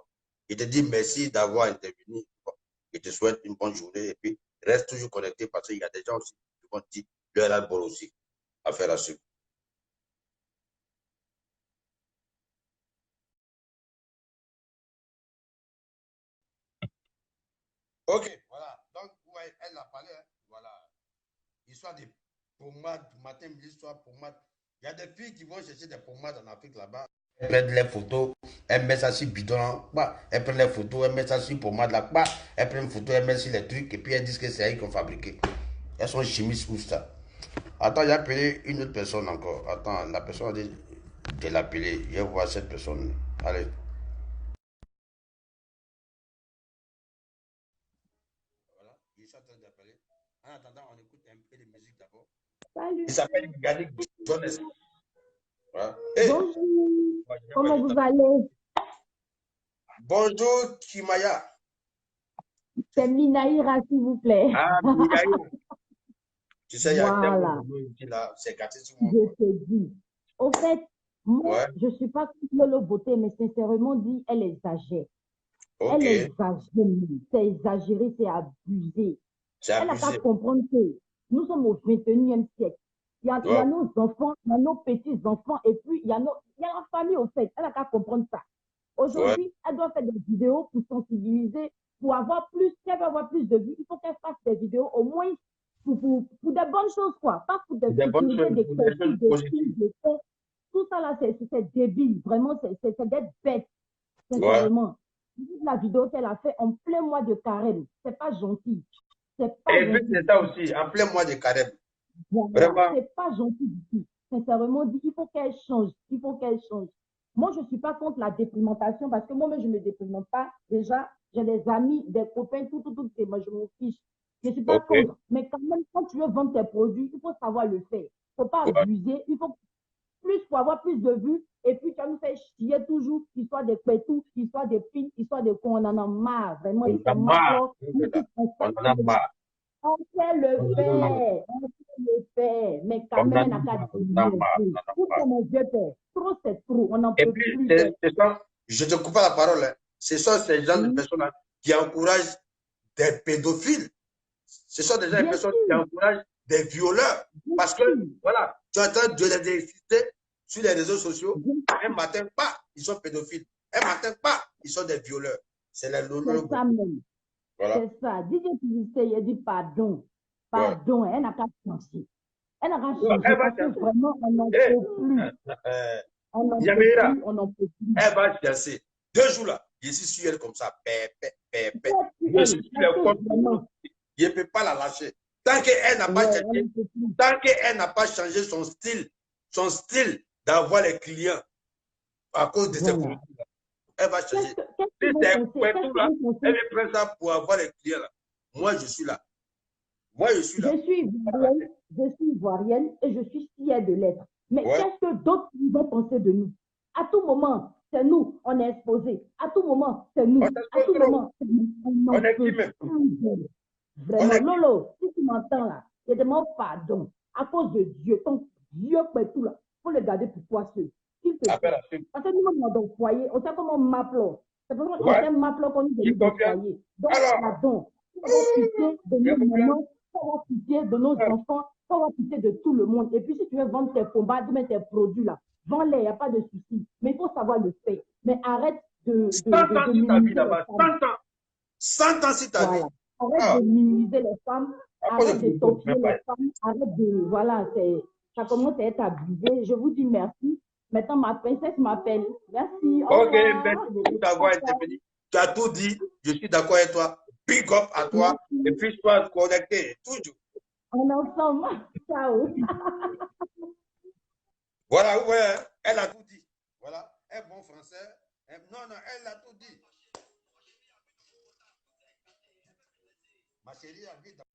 je te dis merci d'avoir intervenu. Bon, je te souhaite une bonne journée. Et puis, reste toujours connecté parce qu'il y a des gens aussi qui vont te dire le ras-le-bol aussi. Affaire à suivre. Ok, voilà. Donc, ouais, elle a parlé. Hein. Voilà. Histoire de pommades, matin, midi, soir, pommades. Il y a des filles qui vont chercher des pommades en Afrique là-bas. Elles prennent les photos, elles mettent ça sur bidon, bah, elles prennent les photos, elles mettent ça sur pommade là, bah, elles prennent une photo, elles mettent sur les trucs et puis elles disent que c'est elles qui ont fabriqué. Elles sont chimistes ou ça. Attends, j'ai appelé une autre personne encore. Attends, la personne a dit de l'appeler. Je vais voir cette personne. Allez. Voilà, je suis en train d'appeler. En attendant, on écoute un peu de musique d'abord.
Salut.
Il s'appelle Yannick Jones. Voilà.
Hey. Bonjour. Comment vous allez?
Bonjour, Kimaya.
C'est Minaïra, s'il vous plaît.
Ah, Minaïra. Tu sais, il y a
voilà.
un qui là, c'est gâté sur moi.
Je te dis. Au fait, moi, je ne suis pas contre Lolo Beauté, mais sincèrement dit, elle exagère. Elle exagère. C'est exagéré, c'est abusé. Elle n'a qu'à comprendre que nous sommes au 21e siècle. Il y a nos enfants, il y a nos petits-enfants, et puis il y a la famille, au fait. Elle n'a qu'à comprendre ça. Aujourd'hui, elle doit faire des vidéos pour sensibiliser, pour avoir plus, si elle veut avoir plus de vues, il faut qu'elle fasse des vidéos au moins pour des bonnes choses, quoi. Pas pour des bonnes choses, des films, des faits. Tout ça là, c'est débile. Vraiment, c'est d'être bête. Sincèrement. La vidéo qu'elle a fait en plein mois de carême, c'est pas gentil. C'est
ça aussi, en plein mois de carême.
Vraiment. C'est pas gentil du tout. Sincèrement, il faut qu'elle change. Il faut qu'elle change. Moi, je ne suis pas contre la déprimentation parce que moi-même, je ne me déprime pas. Déjà, j'ai des amis, des copains, tout. Moi, je m'en fiche. Je ne suis pas contre. Mais quand même, quand tu veux vendre tes produits, il faut savoir le faire. Il ne faut pas abuser. Il faut plus pour avoir plus de vues. Et puis, tu vas nous faire chier toujours, histoire de pétou, histoire de filles, histoire de con. On en a marre. Vraiment, ils sont marre.
On en a marre.
On fait le faire, mais quand même, on n'a qu'à dire. Tout mon Dieu, trop, c'est trop. On n'en peut plus.
Je te coupe la parole. Hein. Ce sont ces gens de personnes qui encouragent des pédophiles. Ce sont des gens de personnes qui encouragent des violeurs. Parce que, voilà, tu entends de les exister sur les réseaux sociaux. Un matin, pas, ils sont pédophiles. Un matin, pas, ils sont des violeurs. C'est la lolo.
C'est ça même. Voilà. C'est ça. DJ Publicité, il a dit pardon. Pardon, elle n'a qu'à changer. Elle n'a qu'à changer parce que vraiment, on n'en peut plus. On n'en peut plus.
Elle va chasser. 2 jours là, je suis sur elle comme ça. Je suis sur le compte. Je ne peux pas la lâcher. Tant qu'elle n'a pas changé, tant qu'elle n'a pas changé son style d'avoir les clients à cause de ses produits. Elle va changer. Si c'est un tout là, elle est prête pour avoir les clients là. Moi, je suis là.
Je suis ivoirienne et je suis fière de l'être. Mais qu'est-ce que d'autres vont penser de nous? À tout moment, c'est nous, on est exposés. À tout moment, c'est nous. À tout moment, c'est nous.
On est qui même?
Vraiment, Lolo, si tu m'entends là, je demande pardon. À cause de Dieu, ton Dieu peut tout là. Il faut le garder pour toi seul. Parce que nous, on est dans le foyer, on sait comment on m'appelle. C'est pour ça qu'on sait m'appeler quand nous sommes dans le foyer. Donc, pardon. Il faut avoir pitié de nos mamans, il faut avoir pitié de nos enfants, il faut avoir pitié de tout le monde. Et puis, si tu veux vendre tes pommades, tes produits là, vends-les, il n'y a pas de souci. Mais il faut savoir le faire. Mais arrête de
100 ans si ta vie là-bas. 100 ans si ta vie.
arrête de minimiser les femmes, arrête de torturer les femmes, arrête de... Voilà, ça commence à être abusé. Je vous dis merci. Maintenant, ma princesse m'appelle. Merci.
Ok, merci d'avoir intervenu. Tu as tout dit. Je suis d'accord avec toi. Big up à toi. Merci. Et puis, sois connecté. Toujours.
On est ensemble. Ciao.
Voilà, ouais, elle a tout dit. Voilà, elle est bon français. Non, elle a tout dit. Ma chérie a vu dans...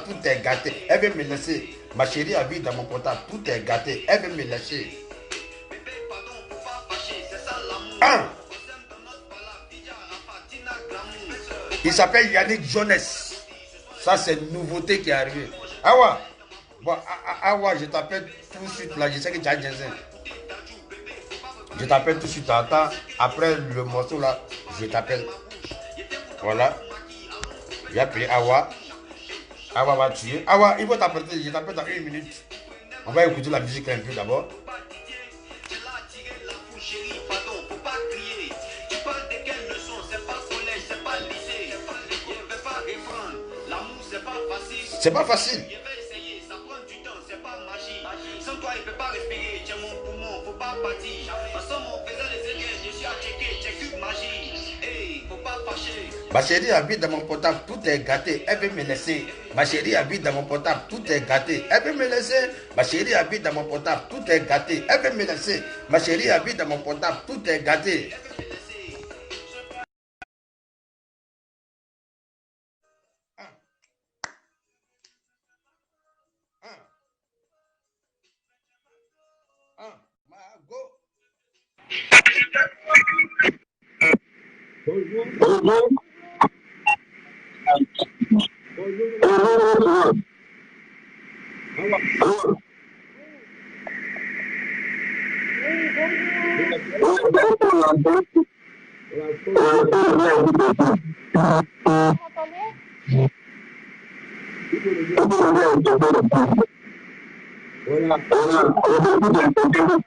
Tout est gâté. Elle veut me laisser. Ma chérie a vu dans mon portable. Tout est gâté. Elle veut me laisser. Il s'appelle Yannick Jones. Ça, c'est une nouveauté qui est arrivée. Awa. Bon, Awa, je t'appelle tout de suite là. Je sais que tu as Jason. Je t'appelle tout de suite. Attends. Après le morceau là, je t'appelle. Voilà. J'ai appelé Awa. Awa va tuer. Awa, il faut t'appeler. Je t'appelle dans 1 minute. On va écouter la musique un peu d'abord. C'est pas facile. Ça prend du temps, c'est pas magie. Sans toi, il peut pas respirer. Tiens mon poumon, faut pas partir. Ensemble, on faisait les églises, je suis à checker, check magie. Hey, faut pas fâcher. Ma chérie habite dans mon portable, tout est gâté. Elle veut me laisser. Ma chérie habite dans mon portable, tout est gâté. Elle veut me laisser. Ma chérie habite dans mon portable, tout est gâté. Elle veut me laisser. Ma chérie habite dans mon portable, tout est gâté. Bonjour. Bonjour.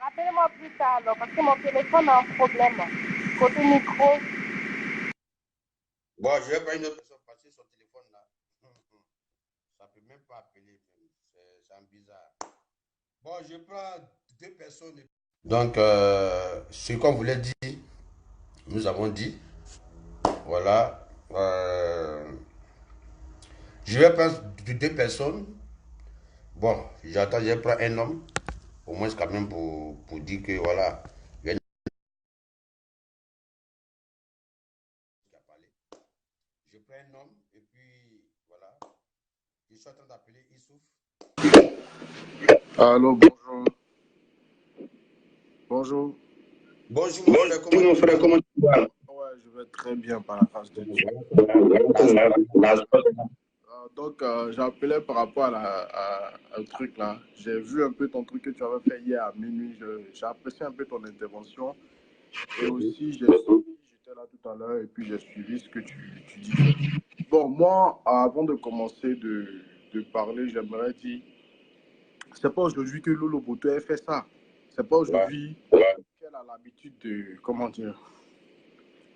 Rappelez-moi plus tard alors, parce que mon téléphone a un problème. Côté micro.
Bon, je vais pas une autre personne passer son téléphone là. Ça peut même pas appeler. C'est bizarre. Bon, je prends 2 personnes. Donc, ce qu'on voulait dire, nous avons dit. Voilà. Je vais prendre 2 personnes. Bon, j'attends, je prends un homme. Au moins, quand même, pour dire que voilà. Je prends un homme et puis voilà. Je suis en train d'appeler Issouf.
Allô, bonjour. Bonjour.
Bonjour mon frère, comment tu vas?
Ouais, je vais très bien par la grâce de Dieu. Donc, j'appelais par rapport à un truc là. J'ai vu un peu ton truc que tu avais fait hier à minuit. J'ai apprécié un peu ton intervention. Et aussi, j'étais là tout à l'heure et puis j'ai suivi ce que tu disais. Bon, moi, avant de commencer de parler, j'aimerais dire, c'est pas aujourd'hui que Lolo Boto a fait ça. C'est pas aujourd'hui qu'elle a l'habitude de, comment dire,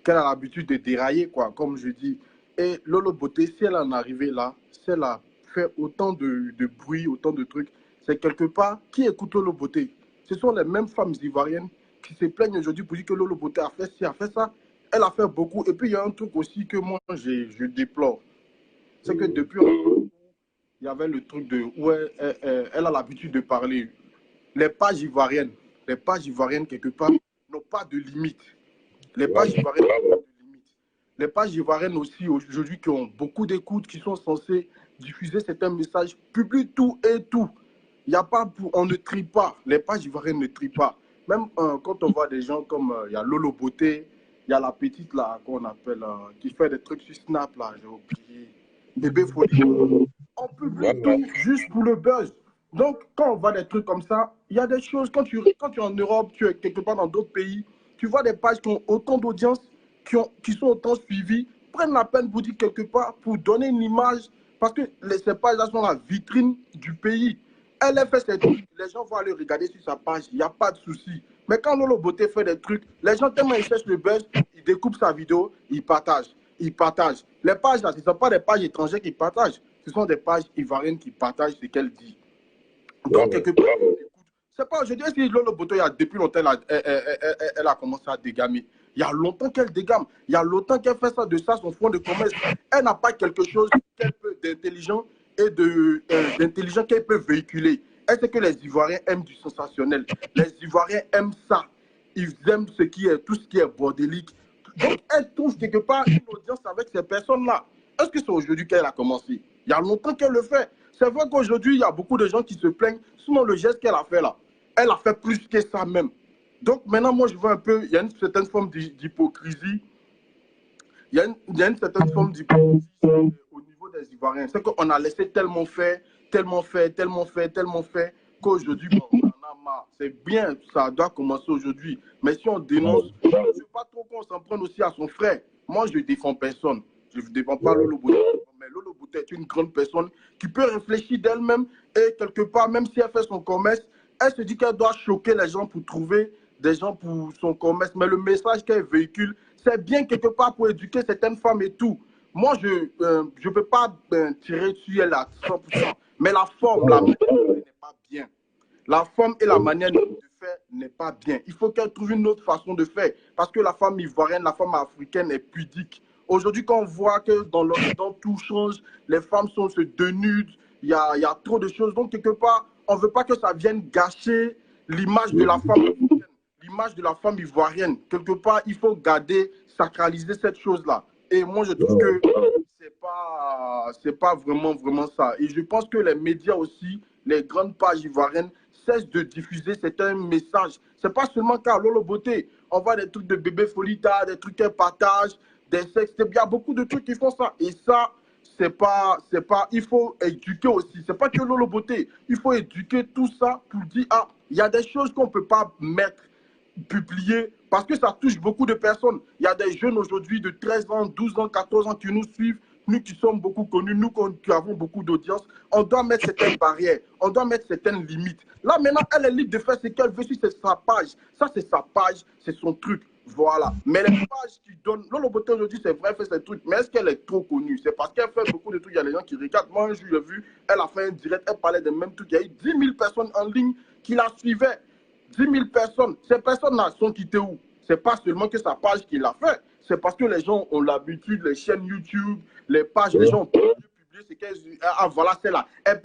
qu'elle a l'habitude de dérailler, quoi, comme je dis. Et Lolo Boté, si elle en est arrivée là, si elle a fait autant de bruit, autant de trucs, c'est quelque part, qui écoute Lolo Boté? Ce sont les mêmes femmes ivoiriennes qui se plaignent aujourd'hui pour dire que Lolo Boté a fait ci, a fait ça. Elle a fait beaucoup. Et puis, il y a un truc aussi que moi, je déplore. C'est que depuis, il y avait le truc de où elle a l'habitude de parler. Les pages ivoiriennes, quelque part, n'ont pas de limite. Les pages ivoiriennes n'ont pas de limite. Les pages ivoiriennes aussi, aujourd'hui, qui ont beaucoup d'écoutes, qui sont censées diffuser certains messages, publient tout et tout. Il y a pas, on ne trie pas. Les pages ivoiriennes ne trient pas. Même quand on voit des gens comme, il y a Lolo Boté, il y a la petite là, qu'on appelle, qui fait des trucs sur Snap là, j'ai oublié. Bébé Folie. On publie tout juste pour le buzz. Donc, quand on voit des trucs comme ça, il y a des choses, quand tu es en Europe, tu es quelque part dans d'autres pays, tu vois des pages qui ont autant d'audience, qui sont autant suivies, prennent la peine pour dire quelque part, pour donner une image, parce que ces pages-là sont la vitrine du pays. Elle a fait ses trucs, les gens vont aller regarder sur sa page, il n'y a pas de souci. Mais quand Lolo Boté fait des trucs, les gens tellement ils cherchent le buzz, ils découpent sa vidéo, ils partagent. ils partagent. Les pages là, ce ne sont pas des pages étrangères qui partagent, ce sont des pages ivoiriennes qui partagent ce qu'elle dit. Donc, quelque part, c'est pas aujourd'hui, est-ce que Lolo Boto, depuis longtemps, elle a commencé à dégamer. Il y a longtemps qu'elle dégame. Il y a longtemps qu'elle fait ça de ça, son fonds de commerce. Elle n'a pas quelque chose d'intelligent et d'intelligent qu'elle peut véhiculer. Elle sait que les Ivoiriens aiment du sensationnel. Les Ivoiriens aiment ça. Ils aiment tout ce qui est bordélique. Donc, elle trouve quelque part une audience avec ces personnes-là. Est-ce que c'est aujourd'hui qu'elle a commencé? Il y a longtemps qu'elle le fait. C'est vrai qu'aujourd'hui, il y a beaucoup de gens qui se plaignent. Sinon, le geste qu'elle a fait là, elle a fait plus que ça même. Donc maintenant, moi, je vois un peu, il y a une certaine forme d'hypocrisie. Il y a une certaine forme d'hypocrisie au niveau des Ivoiriens. C'est qu'on a laissé tellement faire, qu'aujourd'hui, bon, on en a marre. C'est bien, ça doit commencer aujourd'hui. Mais si on dénonce, je ne sais pas trop qu'on s'en prenne aussi à son frère. Moi, je ne défends personne. Je ne défends pas Lolo Boto. Mais Lolo Boto est une grande personne qui peut réfléchir d'elle-même et quelque part, même si elle fait son commerce, elle se dit qu'elle doit choquer les gens pour trouver des gens pour son commerce. Mais le message qu'elle véhicule, c'est bien quelque part pour éduquer certaines femmes et tout. Moi, je ne peux pas tirer dessus elle à 100%. Mais la forme, la manière n'est pas bien. La forme et la manière de faire n'est pas bien. Il faut qu'elle trouve une autre façon de faire. Parce que la femme ivoirienne, la femme africaine est pudique. Aujourd'hui, quand on voit que dans l'Occident, tout change, les femmes se dénudent, il y a trop de choses. Donc, quelque part, on ne veut pas que ça vienne gâcher l'image de la femme africaine, l'image de la femme ivoirienne. Quelque part, il faut garder, sacraliser cette chose-là. Et moi, je trouve que c'est pas vraiment ça. Et je pense que les médias aussi, les grandes pages ivoiriennes, cessent de diffuser certains messages. C'est pas seulement car Lolo Boté. On voit des trucs de bébé Folita, des trucs qu'elle partage, des sexes. Il y a beaucoup de trucs qui font ça. Et ça, c'est pas, il faut éduquer aussi. C'est pas que Lolo Boté. Il faut éduquer tout ça pour dire, ah, il y a des choses qu'on peut pas mettre, publier, parce que ça touche beaucoup de personnes. Il y a des jeunes aujourd'hui de 13 ans, 12 ans, 14 ans qui nous suivent. Nous qui sommes beaucoup connus, nous qui avons beaucoup d'audience, on doit mettre certaines barrières, on doit mettre certaines limites. Là, maintenant, elle est libre de faire ce qu'elle veut, si c'est sa page. Ça, c'est sa page, c'est son truc. Voilà. Mais les pages qui donnent... Lolo Boté aujourd'hui, c'est vrai, elle fait ses trucs, mais est-ce qu'elle est trop connue? C'est parce qu'elle fait beaucoup de trucs, il y a des gens qui regardent. Moi, un jour, j'ai vu, elle a fait un direct, elle parlait des mêmes trucs. Il y a eu 10 000 personnes en ligne qui la suivaient. 10 000 personnes. Ces personnes-là sont quittées où? C'est pas seulement que sa page qui l'a fait, c'est parce que les gens ont l'habitude, les chaînes YouTube, les pages, les gens ont publié ce qu'elle dit. Ah voilà, c'est là. Elle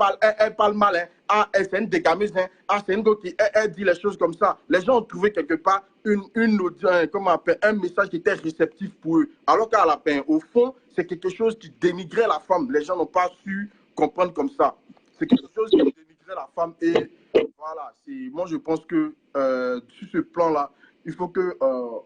parle mal. Hein. Ah, c'est une dégameuse. Hein. Ah, c'est une go qui elle dit les choses comme ça. Les gens ont trouvé quelque part un message qui était réceptif pour eux. Alors qu'à la fin, au fond, c'est quelque chose qui dénigrait la femme. Les gens n'ont pas su comprendre comme ça. C'est quelque chose qui dénigrait la femme. Et voilà, moi je pense que sur ce plan-là, il faut que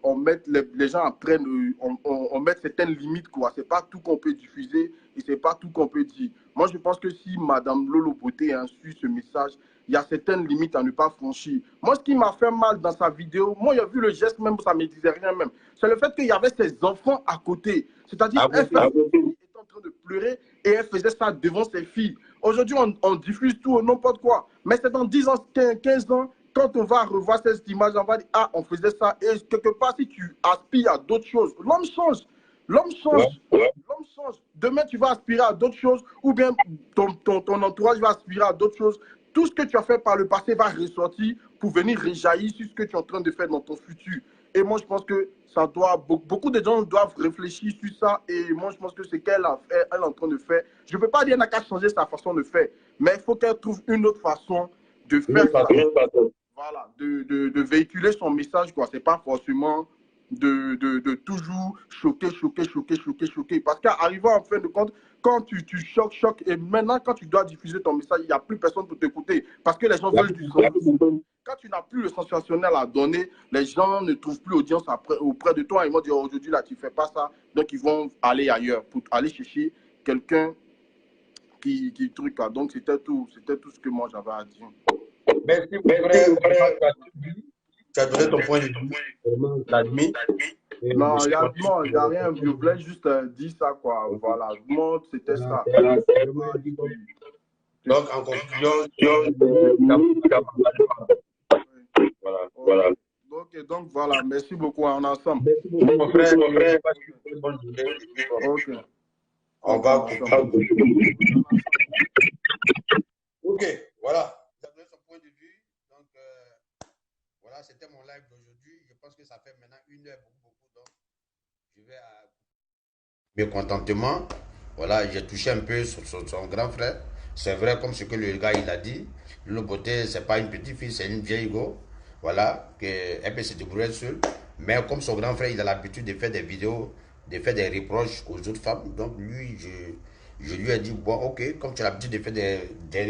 on mette les gens apprennent, on mette certaines limites, quoi. C'est pas tout qu'on peut diffuser et c'est pas tout qu'on peut dire. Moi, je pense que si Madame Lolo Boté a su ce message, il y a certaines limites à ne pas franchir. Moi, ce qui m'a fait mal dans sa vidéo, moi, j'ai vu le geste même, ça ne me disait rien même. C'est le fait qu'il y avait ses enfants à côté. C'est-à-dire, elle était en train de pleurer et elle faisait ça devant ses filles. Aujourd'hui, on diffuse tout, n'importe quoi. Mais c'est dans 10 ans, 15 ans, quand on va revoir cette image, on va dire, ah, on faisait ça. Et quelque part, si tu aspires à d'autres choses, l'homme change. L'homme change. L'homme change. Demain, tu vas aspirer à d'autres choses, ou bien ton entourage va aspirer à d'autres choses. Tout ce que tu as fait par le passé va ressortir pour venir réjaillir sur ce que tu es en train de faire dans ton futur. Et moi, je pense que ça doit, beaucoup de gens doivent réfléchir sur ça. Et moi, je pense que c'est qu'elle est en train de faire. Je ne peux pas dire qu'elle n'a qu'à changer sa façon de faire, mais il faut qu'elle trouve une autre façon de faire ça. Voilà, de véhiculer son message, quoi. C'est pas forcément de toujours choquer. Parce qu'arrivant en fin de compte, quand tu choques, et maintenant, quand tu dois diffuser ton message, il n'y a plus personne pour t'écouter. Parce que les gens veulent du sensationnel. Quand tu n'as plus le sensationnel à donner, les gens ne trouvent plus audience auprès de toi. Ils vont dire, aujourd'hui, là, tu ne fais pas ça. Donc, ils vont aller ailleurs pour aller chercher quelqu'un qui truc là. Donc, c'était tout ce que moi, j'avais à dire.
Merci, frère. Tu as donné ton point de vue.
Non, il n'y a rien. Je voulais juste dire ça, quoi. Voilà, moi, c'était ça.
Donc, en conclusion,
voilà. Donc, Ok, donc voilà, merci beaucoup, on est ensemble.
Merci beaucoup, mon frère. Bonne journée.
Ok.
On va couper. Ok, voilà. Vous avez son point de vue. Donc, voilà, c'était mon live d'aujourd'hui. Je pense que ça fait maintenant 1 heure, beaucoup. Donc, je vais à mécontentement. Voilà, j'ai touché un peu sur son grand frère. C'est vrai, comme ce que le gars il a dit. Le beauté, c'est pas une petite fille, c'est une vieille go. Voilà, qu'elle peut se débrouiller seule. Mais comme son grand frère, il a l'habitude de faire des vidéos, de faire des reproches aux autres femmes. Donc, lui, je lui ai dit, bon, ok, comme tu as l'habitude de faire des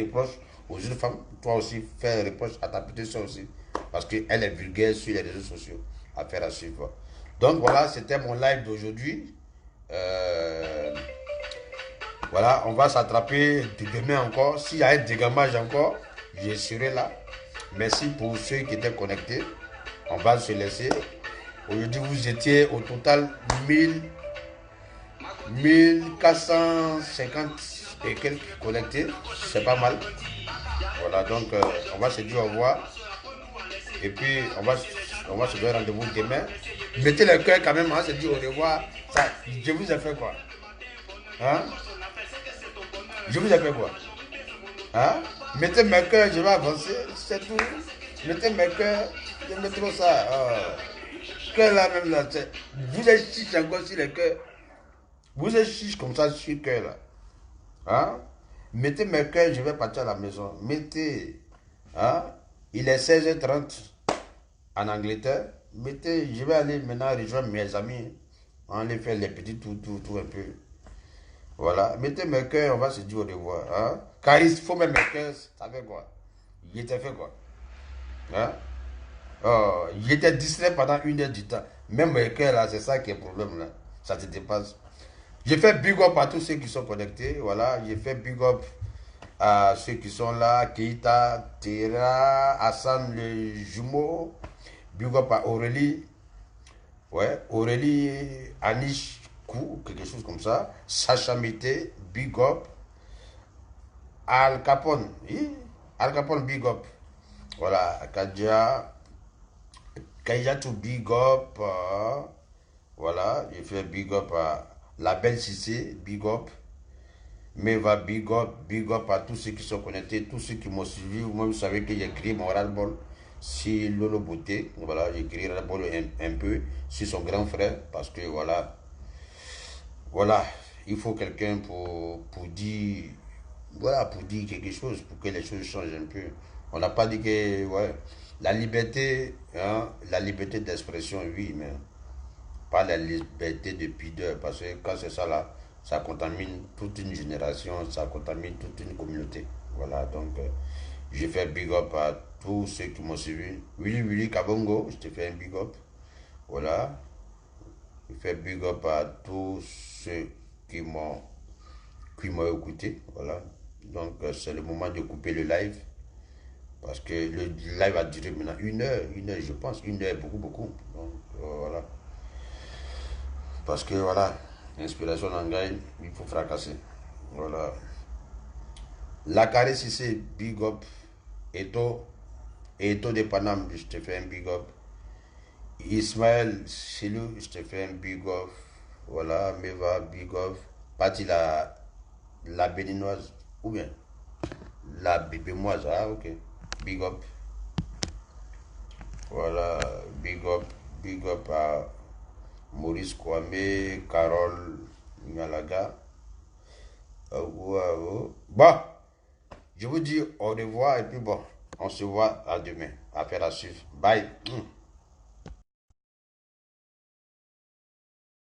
reproches aux autres femmes, toi aussi, fais des reproches à ta petite soeur aussi. Parce qu'elle est vulgaire sur les réseaux sociaux. Affaire à suivre. Donc, voilà, c'était mon live d'aujourd'hui. Voilà, on va s'attraper demain encore. S'il y a un dégamage encore, je serai là. Merci pour ceux qui étaient connectés. On va se laisser. Aujourd'hui, vous étiez au total 1450 et quelques connectés. C'est pas mal. Voilà, donc on va se dire au revoir. Et puis, on va se donner rendez-vous demain. Mettez le cœur quand même, on se dit au revoir. Ça, je vous ai fait quoi? Hein? Je vous ai fait quoi? Hein? Mettez mes cœurs, je vais avancer, c'est tout. Mettez mes cœurs, je mets trop ça. Cœur là même là, vous êtes chiche encore sur les cœurs. Vous êtes chiche comme ça sur le cœur là. Hein? Mettez mes cœurs, je vais partir à la maison. Mettez. Hein? Il est 16h30 en Angleterre. Mettez, je vais aller maintenant rejoindre mes amis. On les fait les petits tout un peu. Voilà, mettez mes cœurs, on va se dire au revoir. Hein? Car il faut mettre mes cœurs, ça fait quoi? Il était fait quoi? Hein? Oh, il était distrait pendant 1 heure du temps. Même mes cœurs là, c'est ça qui est le problème là. Ça te dépasse. J'ai fait big up à tous ceux qui sont connectés. Voilà, j'ai fait big up à ceux qui sont là. Keita, Tera, Hassan le jumeau. Big up à Aurélie. Ouais, Aurélie, Anish. Quelque chose comme ça. Sacha Mité, big up. Al Capone, oui? Al Capone, big up. Voilà, Kaja to big up. Voilà, j'ai fait big up à la belle Cissé, big up. Meva, big up à tous ceux qui sont connectés, tous ceux qui m'ont suivi. Moi, vous savez que j'ai écrit mon ras-le-bol sur Lolo Beauté. Voilà, j'ai écrit ras-le-bol un peu sur son grand frère parce que voilà. Voilà, il faut quelqu'un pour dire, voilà, pour dire quelque chose, pour que les choses changent un peu. On n'a pas dit que, ouais, la liberté, hein, la liberté d'expression, oui, mais pas la liberté de pudeur, parce que quand c'est ça là, ça contamine toute une génération, ça contamine toute une communauté. Voilà, donc, j'ai fait big up à tous ceux qui m'ont suivi. Willy Kabongo, je te fais un big up. Voilà. Je fais big up à tous ceux qui m'ont écouté. Voilà. Donc, c'est le moment de couper le live. Parce que le live a duré maintenant 1 heure. 1 heure, je pense. 1 heure, beaucoup. Donc, voilà. Parce que, voilà, l'inspiration en gagne, il faut fracasser. Voilà. La caresse ici, big up. Eto de Paname, je te fais un big up. Ismaël Silou, je te fais un big up. Voilà, Meva, big up. Pati la béninoise, ou bien la bébémoise, ah ok. Big up. Voilà, big up à Maurice Kwame, Carole Ngalaga. Bon, je vous dis au revoir et puis bon, on se voit à demain. Affaire à suivre. Bye.